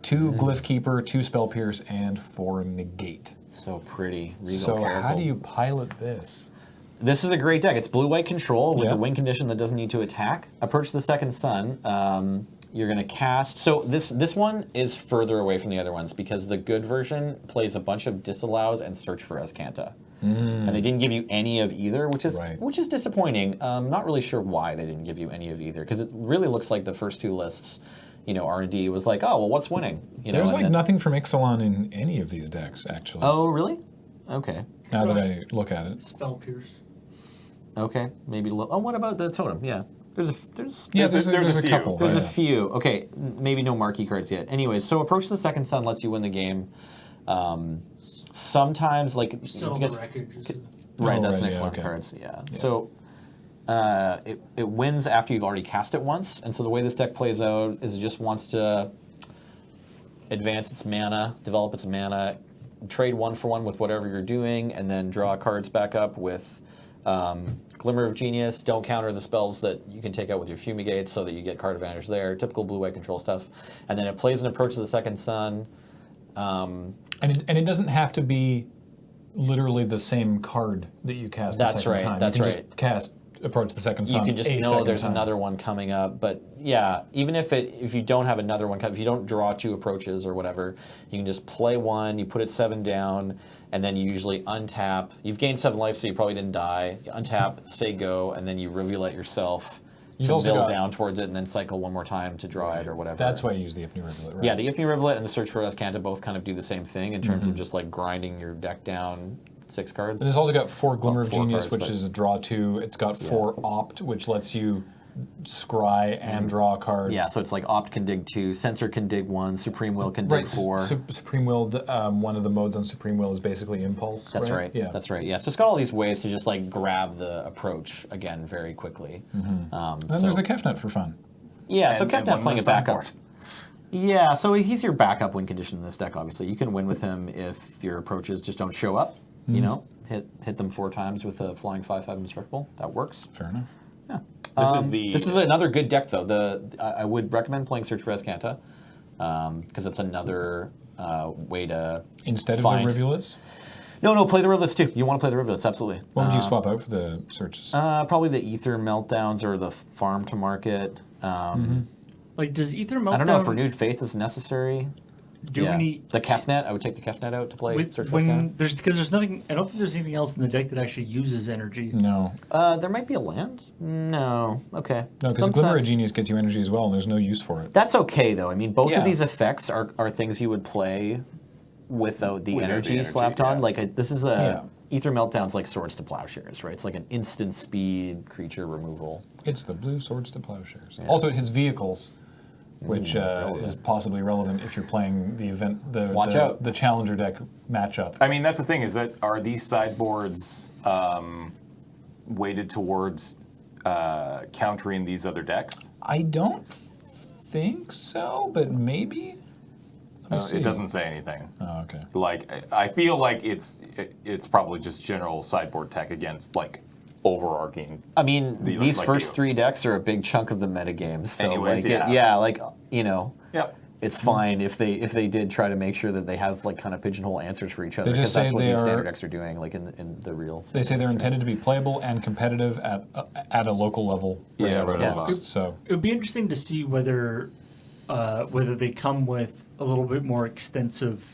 2 Glyph Keeper, 2 Spell Pierce, and 4 Negate. So pretty. Regal So how Caracal. do you pilot this? This is a great deck. It's blue-white control with Yeah. a win condition that doesn't need to attack. Approach the Second Sun. You're going to cast. So this one is further away from the other ones because the good version plays a bunch of Disallows and Search for Escanta. And they didn't give you any of either, which is disappointing. Not really sure why they didn't give you any of either because it really looks like the first 2 lists, R&D was like, oh, well, what's winning? There's nothing from Ixalan in any of these decks, actually. Oh, really? Okay. Now that I look at it. Spell Pierce. Okay. Maybe a little. Oh, what about the totem? Yeah. There's there's a few. couple. There's yeah. a few. Okay, maybe no marquee cards yet. Anyways, so Approach the Second Sun lets you win the game. Sometimes, like Settle I guess, the wreckage. right, Oh, that's right, next yeah, line okay. cards. Yeah. So it wins after you've already cast it once, and so the way this deck plays out is it just wants to advance its mana, develop its mana, trade 1-for-1 with whatever you're doing, and then draw cards back up with Glimmer of Genius. Don't counter the spells that you can take out with your Fumigate so that you get card advantage there. Typical blue-white control stuff. And then it plays an Approach to the Second Sun. And it doesn't have to be literally the same card that you cast the That's second right, time. that's you can right. just cast Approach the Second Sun. You can just a know second there's time. another one coming up. But yeah, even if you don't have another one, if you don't draw 2 approaches or whatever, you can just play one, you put it 7 down, and then you usually untap. You've gained 7 life, so you probably didn't die. You untap, say go, and then you reveal it yourself You've to also mill got- down towards it, and then cycle one more time to draw it or whatever. That's why you use the Epiphany Rivulet, right? Yeah, the Ipney Rivulet and the Search for Escanta both kind of do the same thing in terms Mm-hmm. of just like grinding your deck down 6 cards. And it's also got 4 Glimmer of 4 Genius, cards, which but- is a draw 2. It's got 4 Opt, which lets you scry and draw a card. Yeah, so it's like Opt can dig 2, Censor can dig 1, Supreme Will can dig Right, 4. Supreme Will, one of the modes on Supreme Will is basically Impulse. That's right. Yeah. That's right. Yeah. So it's got all these ways to just like grab the approach again very quickly. And then there's the Kefnet for fun. Yeah. So And Kefnet one playing a with the backup. sideboard. Yeah. So he's your backup win condition in this deck. Obviously, you can win with him if your approaches just don't show up. You know, hit them 4 times with a flying 5/5 indestructible. That works. Fair enough. Yeah. This is another good deck though. I would recommend playing Search for Escanta because it's another way to Instead find. of the Rivulets, No, play the Rivulets too. You want to play the Rivulets, absolutely. what would you swap out for the searches? Probably the Ether Meltdowns or the Farm to Market. Like, does Ether Meltdown? I don't know if Renewed Faith is necessary. Do we need the Kefnet? I would take the Kefnet out to play with, Search for Escanta. when there's nothing? I don't think there's anything else in the deck that actually uses energy. No. There might be a land. No. Okay. No, because Glimmer of Genius gets you energy as well, and there's no use for it. That's okay though. I mean, both Yeah. of these effects are things you would play without the Without the energy energy, slapped on. yeah. Like this is a Yeah. Ether Meltdown's like Swords to Plowshares, right? It's like an instant speed creature removal. It's the blue Swords to Plowshares. Also, it hits vehicles, which is possibly relevant if you're playing the event, Watch out. the Challenger deck matchup. I mean, that's the thing, is that are these sideboards weighted towards countering these other decks? I don't think so, but maybe. Let me see. It doesn't say anything. Oh, okay. Like, I feel like it's probably just general sideboard tech against like overarching. I mean, The- these like first the- 3 decks are a big chunk of the metagame. So Anyways, like, yeah. like you know, Yep. it's fine if they did try to make sure that they have like kind of pigeonhole answers for each other. They just because that's say what they these are- standard decks are doing, like in the real. They say they're standard decks, right? intended to be playable and competitive at a local level. Yeah, rather right than on. us. So It would be interesting to see whether they come with a little bit more extensive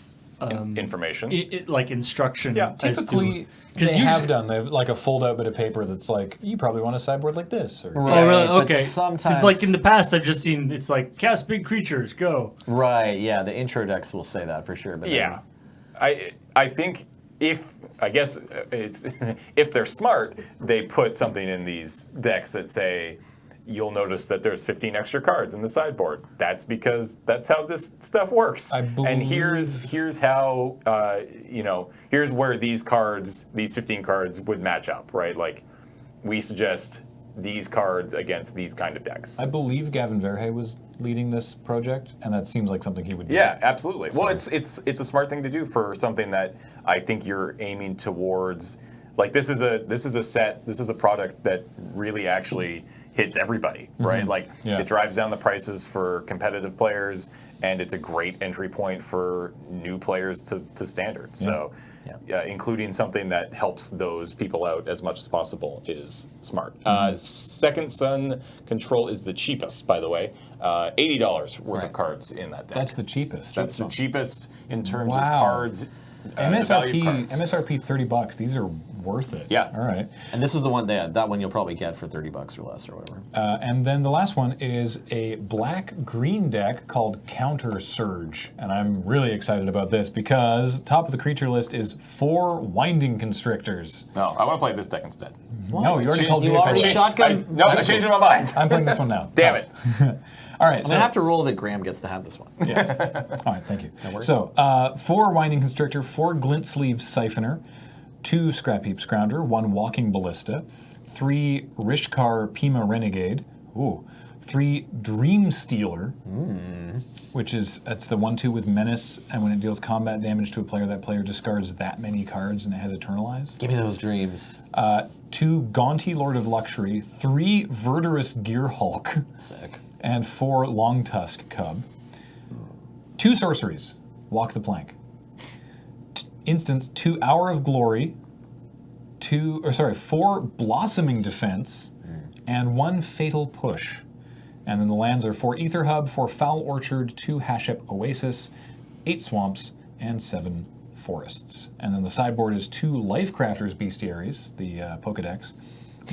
Information. like instruction. Yeah, as to- typically, 'cause they have usually- done. They have like a fold-out bit of paper that's like, you probably want a sideboard like this. Or, Right. Oh, really? but Okay. sometimes- Because like in the past, I've just seen it's like cast big creatures, go. Right. Yeah. The intro decks will say that for sure. But then- Yeah, I think it's if they're smart, they put something in these decks that say you'll notice that there's 15 extra cards in the sideboard. That's because that's how this stuff works. And here's how here's where these 15 cards would match up, right? Like we suggest these cards against these kind of decks. I believe Gavin Verhey was leading this project, and that seems like something he would do. Yeah, absolutely. Well, it's a smart thing to do for something that I think you're aiming towards. Like this is a product that really actually hits everybody, right? Like Yeah. it drives down the prices for competitive players, and it's a great entry point for new players to standard. So, including something that helps those people out as much as possible is smart. Second Sun Control is the cheapest, by the way. $80 worth of cards in that deck. That's the cheapest. That's the cheapest in terms of Wow. cards MSRP cards. MSRP $30. These are worth it. Yeah. All right. And this is the one that one you'll probably get for $30 or less or whatever. And then the last one is a black-green deck called Counter Surge. And I'm really excited about this because top of the creature list is 4 Winding Constrictors. No, I want to play this deck instead. No, you already called you me a already peasant. shotgun. I changed my mind. I'm playing this one now. Damn it. All right, I'm so gonna have to roll that Graham gets to have this one. all right, thank you. So 4 Winding Constrictor, 4 Glint Sleeve Siphoner, 2 Scrap Heap Scrounger, 1 Walking Ballista, 3 Rishkar Pima Renegade, 3 Dream Stealer, which is that's the 1/2 with Menace, and when it deals combat damage to a player, that player discards that many cards and it has Eternalize. Give me those dreams. 2 Gaunty Lord of Luxury, 3 Verdurous Gear Hulk, Sick. and 4 Long Tusk Cub. 2 sorceries, Walk the Plank. Instance, 2 Hour of Glory, 4 Blossoming Defense, and 1 Fatal Push. And then the lands are 4 Ether Hub, 4 Foul Orchard, 2 Hashep Oasis, 8 Swamps, and 7 Forests. And then the sideboard is 2 Lifecrafters Bestiaries, the Pokedex,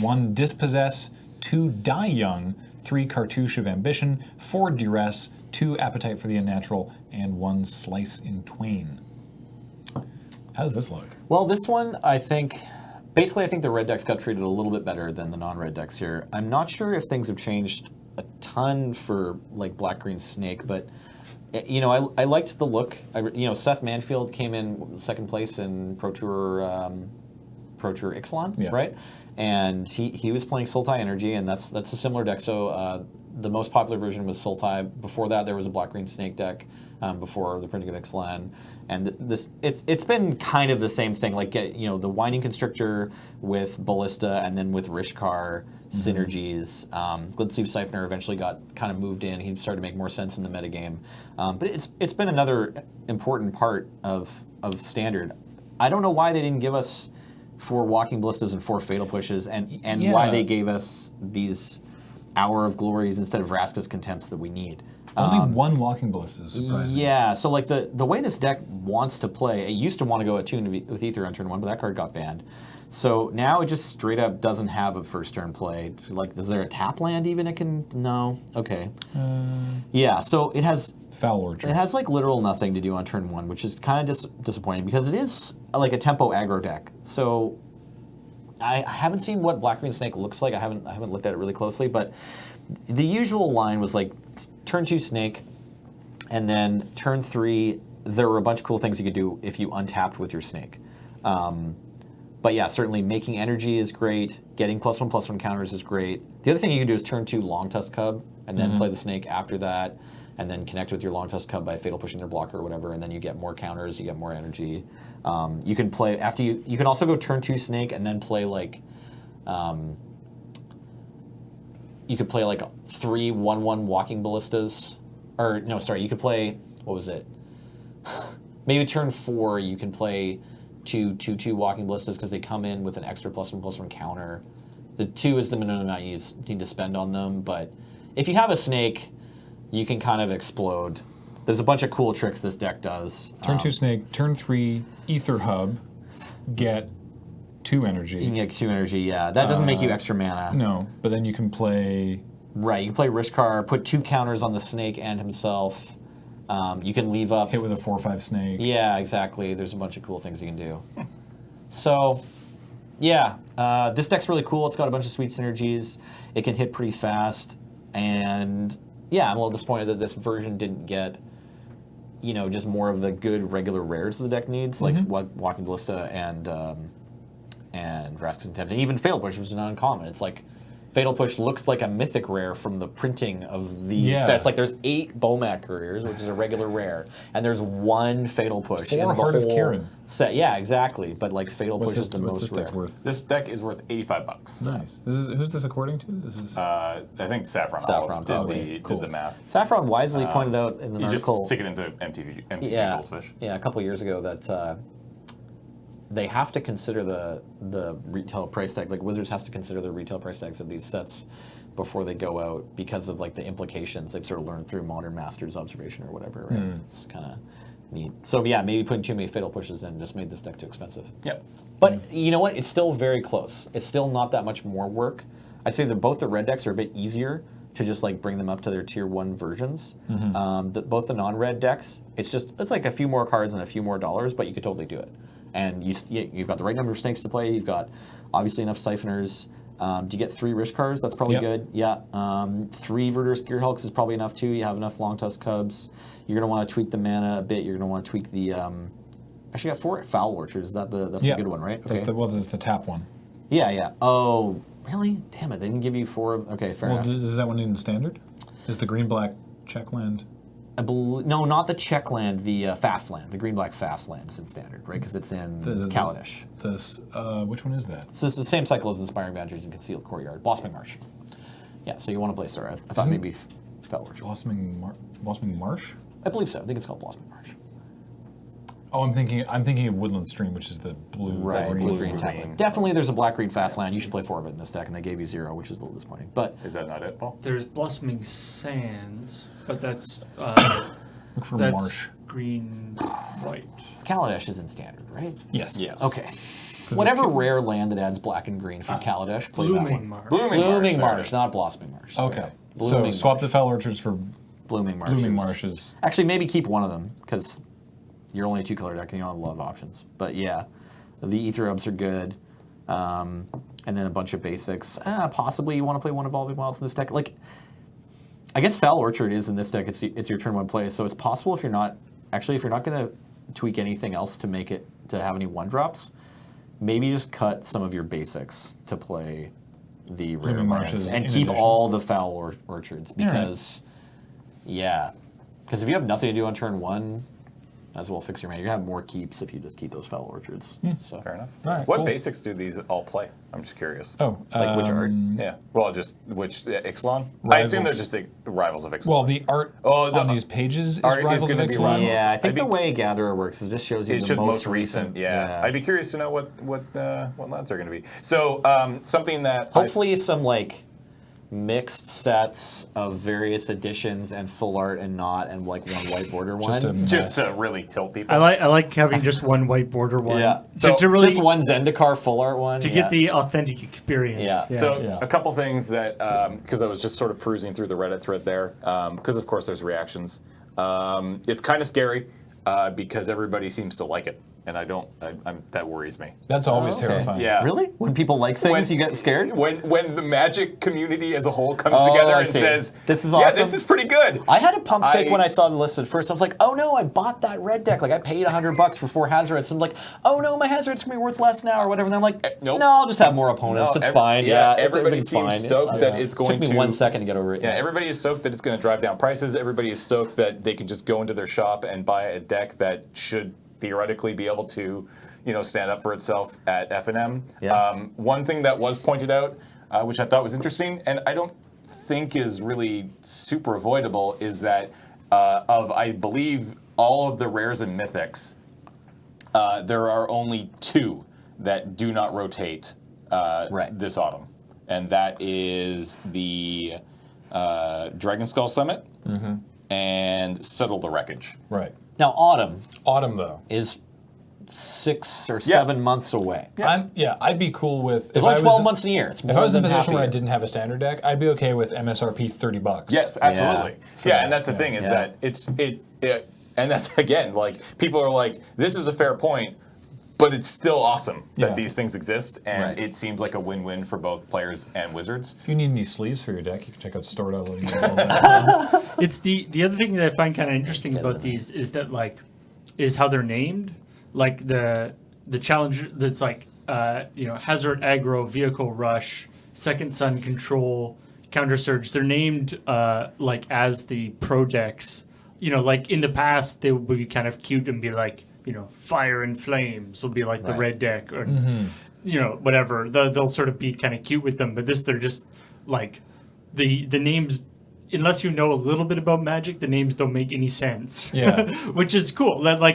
1 Dispossess, 2 Die Young, 3 Cartouche of Ambition, 4 Duress, 2 Appetite for the Unnatural, and 1 Slice in Twain. How does this look? Well, this one, I think the red decks got treated a little bit better than the non-red decks here. I'm not sure if things have changed a ton for like Black-Green Snake, but I liked the look. Seth Manfield came in second place in Pro Tour Ixalan, right? And he was playing Sultai Energy, and that's a similar deck. So the most popular version was Sultai. Before that, there was a Black-Green Snake deck before the printing of Ixalan. And it's been kind of the same thing, like the Winding Constrictor with Ballista and then with Rishkar synergies. Glint Sleeve Siphoner eventually got kind of moved in. He started to make more sense in the metagame. But it's been another important part of Standard. I don't know why they didn't give us 4 Walking Ballistas and 4 Fatal Pushes, and why they gave us these Hour of Glories instead of Vraska's Contempts that we need. Only 1 Walking Ballista is surprising. Yeah, so like the way this deck wants to play, it used to want to go attune with Ether on turn 1, but that card got banned. So now it just straight up doesn't have a first turn play. Like, is there a tap land even it can? No? Okay. Yeah, so it has Foul Orchard. It has like literal nothing to do on turn 1, which is kind of disappointing because it is like a tempo aggro deck. So I haven't seen what Black-Green Snake looks like. I haven't looked at it really closely, but the usual line was like turn 2 Snake, and then turn 3 there were a bunch of cool things you could do if you untapped with your Snake. But yeah, certainly making energy is great. Getting +1/+1 counters is great. The other thing you can do is turn 2 Long Tusk Cub, and then play the Snake after that, and then connect with your Long Tusk Cub by Fatal Pushing their blocker or whatever, and then you get more counters, you get more energy. You can play after you can also go turn 2 Snake and then play like you could play like 3 1/1 Walking Ballistas, or no, sorry, you could play, what was it? Maybe turn 4 you can play 2 2/2 Walking Ballistas because they come in with an extra +1/+1 counter. The 2 is the minimum amount you need to spend on them, but if you have a Snake, you can kind of explode. There's a bunch of cool tricks this deck does. Turn 2 Snake, turn 3 Ether Hub, get 2 energy. You can get 2 energy, yeah. That doesn't make you extra mana. No, but then you can play... Right, you can play Rishkar, put 2 counters on the Snake and himself. You can leave up... Hit with a 4/5 Snake. Yeah, exactly. There's a bunch of cool things you can do. So, yeah, this deck's really cool. It's got a bunch of sweet synergies. It can hit pretty fast. And, yeah, I'm a little disappointed that this version didn't get, just more of the good regular rares the deck needs, like Walking Ballista and Vraska's Contempt. And even Fatal Push, which is not uncommon. It's like... Fatal Push looks like a mythic rare from the printing of these sets. Like there's 8 Bomac Couriers, which is a regular rare, and there's 1 Fatal Push 4 in the Heart of whole Kieran. set. Yeah, exactly. But like Fatal Push is the what's most this deck rare. worth? This deck is worth $85. Nice. Who's this according to? This is... I think Saffron probably. did the math. Saffron wisely pointed out in an You article. just stick it into MTV Goldfish. Yeah, a couple years ago that they have to consider the retail price tags. Like Wizards has to consider the retail price tags of these sets before they go out because of like the implications they've sort of learned through Modern Masters observation or whatever. Right? It's kind of Neat. So yeah, maybe putting too many fatal pushes in just made this deck too expensive. Yep. But you know what? It's still very close. It's still not that much more work. I'd say that both the red decks are a bit easier to just like bring them up to their tier 1 versions. Both the non-red decks, it's like a few more cards and a few more dollars, but you could totally do it. And you've got the right number of snakes to play. You've got obviously enough siphoners. Do you get 3 Rishkars? That's probably good. Yeah. 3 Verdurous Gearhulks is probably enough too. You have enough Long Tusk Cubs. You're going to want to tweak the mana a bit. You're going to want to tweak the... actually, got 4 Foul Orchards. That's a good one, right? Okay. That's the tap one. Yeah. Oh, really? Damn it. They didn't give you 4 of... Okay, fair enough. Is that one in standard? Is the green-black checkland? No, not the check land, the fast land. The green-black fast land is in standard, right? Because it's in Kaladesh. Which one is that? So it's the same cycle as Inspiring Boundaries and Concealed Courtyard. Blossoming Marsh. Yeah, so you want to play Sora. I thought maybe Foul Orchard. Blossoming Marsh? I believe so. I think it's called Blossoming Marsh. Oh, I'm thinking of Woodland Stream, which is the blue. Right, green. blue-green template. Definitely there's a black-green fast land. You should play 4 of it in this deck, and they gave you 0, which is a little disappointing. But Is that not it, Paul? There's Blossoming Sands, but that's Look for that's Marsh. green white. Kaladesh is in standard, right? Yes. Yes. Okay. Whatever rare land that adds black and green from Kaladesh, play that Blooming one. Marsh. Blooming there it Marsh, is. not Blossoming Marsh. Sorry. Okay. Blooming So swap Marsh. the Foul Orchards for Blooming Marshes. Blooming Marshes. Actually, maybe keep one of them, because you're only a 2-color deck and you don't have a lot of options. But yeah, the Ether Ups are good. And then a bunch of basics. Possibly you want to play 1 Evolving Wilds in this deck. Like, I guess Foul Orchard is in this deck. It's your turn 1 play, so it's possible if you're not going to tweak anything else to make it to have any 1-drops, maybe just cut some of your basics to play the rare Blooming lands Marshes and in keep addition. all the Foul Orchards, All right. because because if you have nothing to do on turn 1, as well fix your mana. You're gonna have more keeps if you just keep those Foul Orchards. So Fair enough. All right, What cool. basics do these all play? I'm just curious. Oh, like which art? Yeah. Well, just which Ixalan? I assume they're Rivals. just rivals of Ixalan. Well, the art on these pages is art is Rivals of gonna be Ixalan. Rivals. Yeah, I think I'd be- the way Gatherer works is it just shows you It the should most recent. Yeah. I'd be curious to know what lands are going to be. So something that Hopefully some like mixed sets of various editions and full art and not, and like 1 white border one. just to really tilt people. I like having just 1 white border one. Yeah. So to really just 1 Zendikar full art one. to get the authentic experience. Yeah. So Yeah. a couple things that, because I was just sort of perusing through the Reddit thread there, because of course there's reactions. It's kind of scary because everybody seems to like it, and that worries me. That's always okay. terrifying. Yeah. Really? When people like things, you get scared? When the Magic community as a whole comes Oh, together I and see. says, This is yeah, awesome." this is pretty good. I had a pump fake I- when I saw the list at first. I was like, oh no, I bought that red deck. Like I paid $100 for 4 Hazarets. I'm like, oh no, my Hazoret's gonna be worth less now or whatever. And I'm like, nope. no, I'll just have more opponents. No, It's fine. everybody everything's seems fine. stoked that it's going Took me to 1 second to get over it. Yeah, everybody is stoked that it's going to drive down prices. Everybody is stoked that they can just go into their shop and buy a deck that should theoretically be able to, stand up for itself at FNM. Yeah. One thing that was pointed out, which I thought was interesting, and I don't think is really super avoidable, is that I believe, all of the rares and mythics, there are only 2 that do not rotate this autumn, and that is the Dragon Skull Summit and Settle the Wreckage. Right. Now, autumn Autumn, though. is 6 or 7 months away. I'd be cool with... It's only 12 months in a year. It's If I was in a more than half position where I year. didn't have a standard deck, I'd be okay with MSRP $30. Yes, absolutely. For Yeah, that, and that's the yeah. thing is Yeah. that and that's again like people are like, this is a fair point, but it's still awesome that Yeah. these things exist, and Right. it seems like a win-win for both players and Wizards. If you need any sleeves for your deck, you can check out store.loading. It's the other thing that I find kind of interesting about these is that is how they're named. Like the challenge that's Hazoret Aggro, Vehicle Rush, Second Sun Control, Counter Surge. They're named as the pro decks. Like in the past they would be kind of cute and be like, Fire and Flames will be like the Right. red deck, or whatever. They'll sort of be kind of cute with them, but they're just like the names. Unless you know a little bit about Magic, the names don't make any sense. Yeah. Which is cool. That's I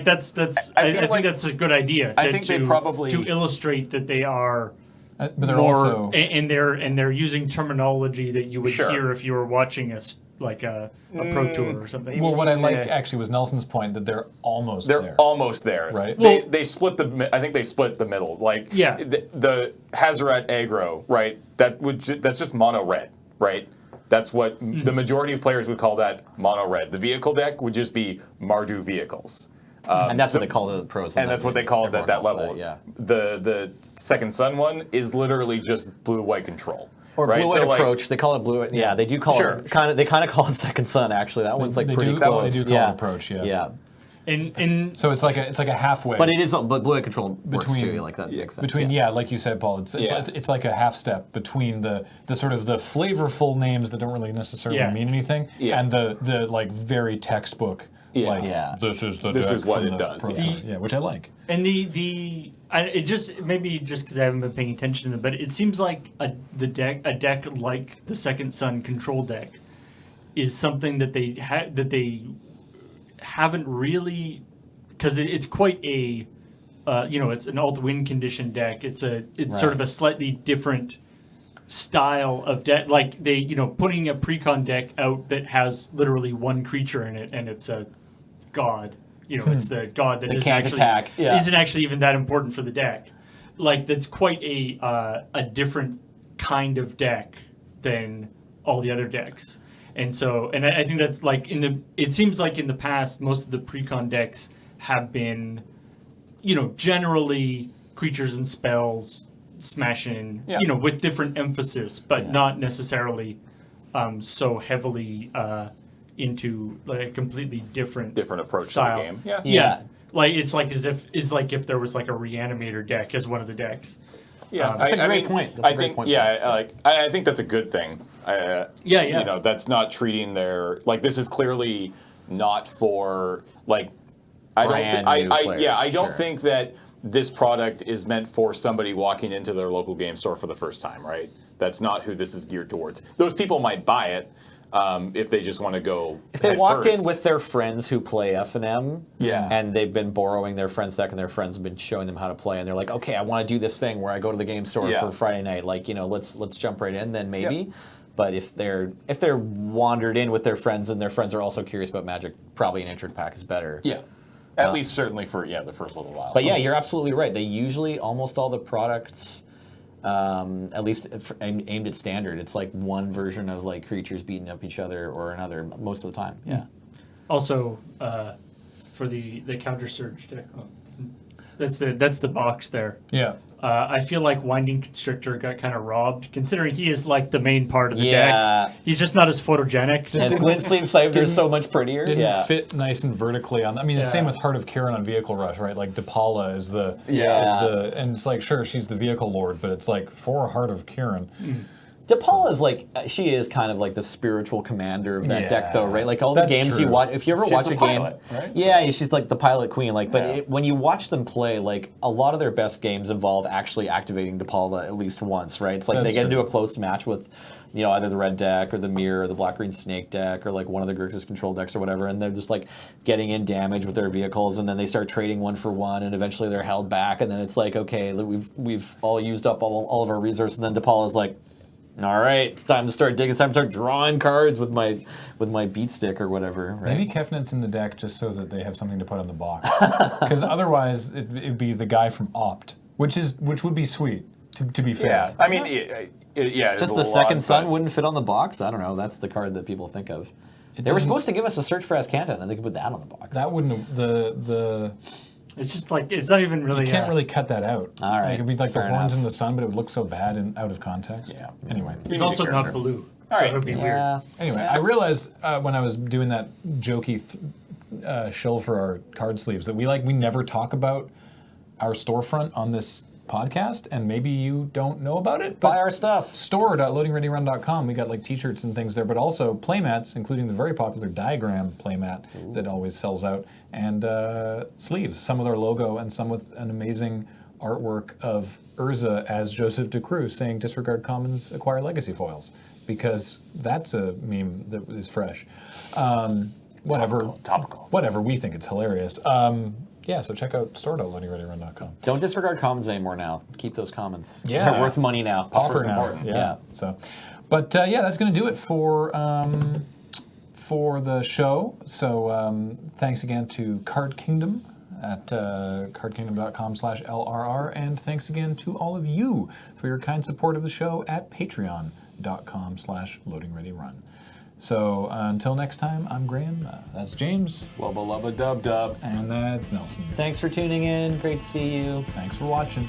feel think like- that's a good idea. I think they probably- to illustrate that they are But they're more also... and they're using terminology that you would Sure. hear if you were watching a like a Pro Tour or something. Well, what I like actually was Nelson's point that they're almost They're there. almost there. Right. They split I think they split the middle. Like Yeah. the Hazoret Aggro, right? That's just mono red, right? That's what the majority of players would call that mono red. The vehicle deck would just be Mardu vehicles. And that's what they call it at the pros. And that's what they call it at that level. Yeah. The Second Sun one is literally just blue-white control. Or right? blue-white So, like, approach. They call it blue. Yeah, they do call Sure. it kind of. They kind of call it Second Sun. Actually, that one's like They pretty do- close. they do call it approach, yeah. Yeah. And So it's like a halfway. But it is. But blue-white control works Between- too. Like that makes sense. between like you said, Paul, it's like a half step between the sort of the flavorful names that don't really necessarily Yeah. mean anything, Yeah. and the like very textbook. Like, Yeah. this is the This deck is what from it the does, Pro yeah. Tour. Yeah, which I like. And it just maybe just because I haven't been paying attention to it, but it seems like a deck like the Second Sun control deck is something that they haven't really, because it's quite a it's an alt win condition deck. It's sort of a slightly different style of deck. Like they putting a precon deck out that has literally one creature in it, and it's a god. It's the god that isn't can't actually, attack, yeah. isn't actually even that important for the deck. Like that's quite a different kind of deck than all the other decks. And so, and I think that's like it seems like in the past, most of the precon decks have been, generally creatures and spells smashing, with different emphasis, but not necessarily so heavily into like a completely different approach style. to the game. Yeah. Like it's like if there was like a reanimator deck as one of the decks. Yeah, That's a great point. That's a great point. Yeah, I think that's a good thing. Yeah. That's not treating this is clearly not for like. Brand new players, I don't sure. think that this product is meant for somebody walking into their local game store for the first time, right? That's not who this is geared towards. Those people might buy it if they just want to go. If they head walked first. in with their friends who play FNM, Yeah. and they've been borrowing their friend's deck, and their friends have been showing them how to play, and they're like, okay, I want to do this thing where I go to the game store Yeah. for Friday night, like let's jump right in, then maybe. But if they're wandered in with their friends and their friends are also curious about Magic, probably an intro pack is better. Yeah. At least certainly for the first little while. But yeah, you're absolutely right. They usually almost all the products, at least aimed at standard, it's like one version of like creatures beating up each other or another most of the time. Yeah. Also, for the counter surge deck, that's the box there. Yeah. I feel like Winding Constrictor got kind of robbed, considering he is like the main part of the Yeah. deck. He's just not as photogenic. And Glint Sleeve Scyther is so much prettier. Didn't fit nice and vertically on. I mean, the Yeah. same with Heart of Kiran on Vehicle Rush, right? Like Depala is the and it's like sure she's the vehicle lord, but it's like for Heart of Kiran. DePaula is like, she is kind of like the spiritual commander of that deck, though, right? Like all the That's games you true. watch, if you ever She's watch the a game, pilot, right? yeah, she's like the pilot queen. Like, but Yeah. when you watch them play, like a lot of their best games involve actually activating DePaula at least once, right? It's like That's they get into true. a close match with, either the red deck or the mirror or the black green snake deck or like one of the Grixis control decks or whatever, and they're just like getting in damage with their vehicles, and then they start trading one for one, and eventually they're held back, and then it's like, okay, we've all used up all of our resources, and then DePaula's like, all right, it's time to start digging. It's time to start drawing cards with my beat stick or whatever. Right? Maybe Kefnet's in the deck just so that they have something to put on the box. Because otherwise, it'd be the guy from Opt, which would be sweet. To be fair. Yeah, I mean, there's Just a the lot, second sun but- wouldn't fit on the box. I don't know. That's the card that people think of. They were doesn't- supposed to give us a search for Ascanta, and then they could put that on the box. That wouldn't the It's just like it's not even really. you can't really cut that out. All right, Like, it'd be like fair the horns enough. in the sun, but it would look so bad and out of context. Yeah. Anyway. It's also not blue, so right. it would be weird. yeah. Anyway, I realized when I was doing that jokey shill for our card sleeves that we never talk about our storefront on this podcast, and maybe you don't know about it. Buy our stuff. Store.loadingreadyrun.com. We got like t-shirts and things there, but also playmats, including the very popular Diagram playmat that always sells out, and sleeves, some with our logo and some with an amazing artwork of Urza as Joseph DeCruz saying disregard commons, acquire legacy foils, because that's a meme that is fresh. Whatever. Topical. Whatever, we think it's hilarious. Yeah, so check out store.loadingreadyrun.com. Don't disregard commons anymore now. Keep those commons. Yeah. They're worth money now. Pauper now. important. Yeah. So, but yeah, that's going to do it for for the show. So thanks again to Card Kingdom at cardkingdom.com/LRR, and thanks again to all of you for your kind support of the show at patreon.com/LoadingReadyRun. So until next time, I'm Graham. That's James. Wubba lubba dub dub. And that's Nelson. Thanks for tuning in. Great to see you. Thanks for watching.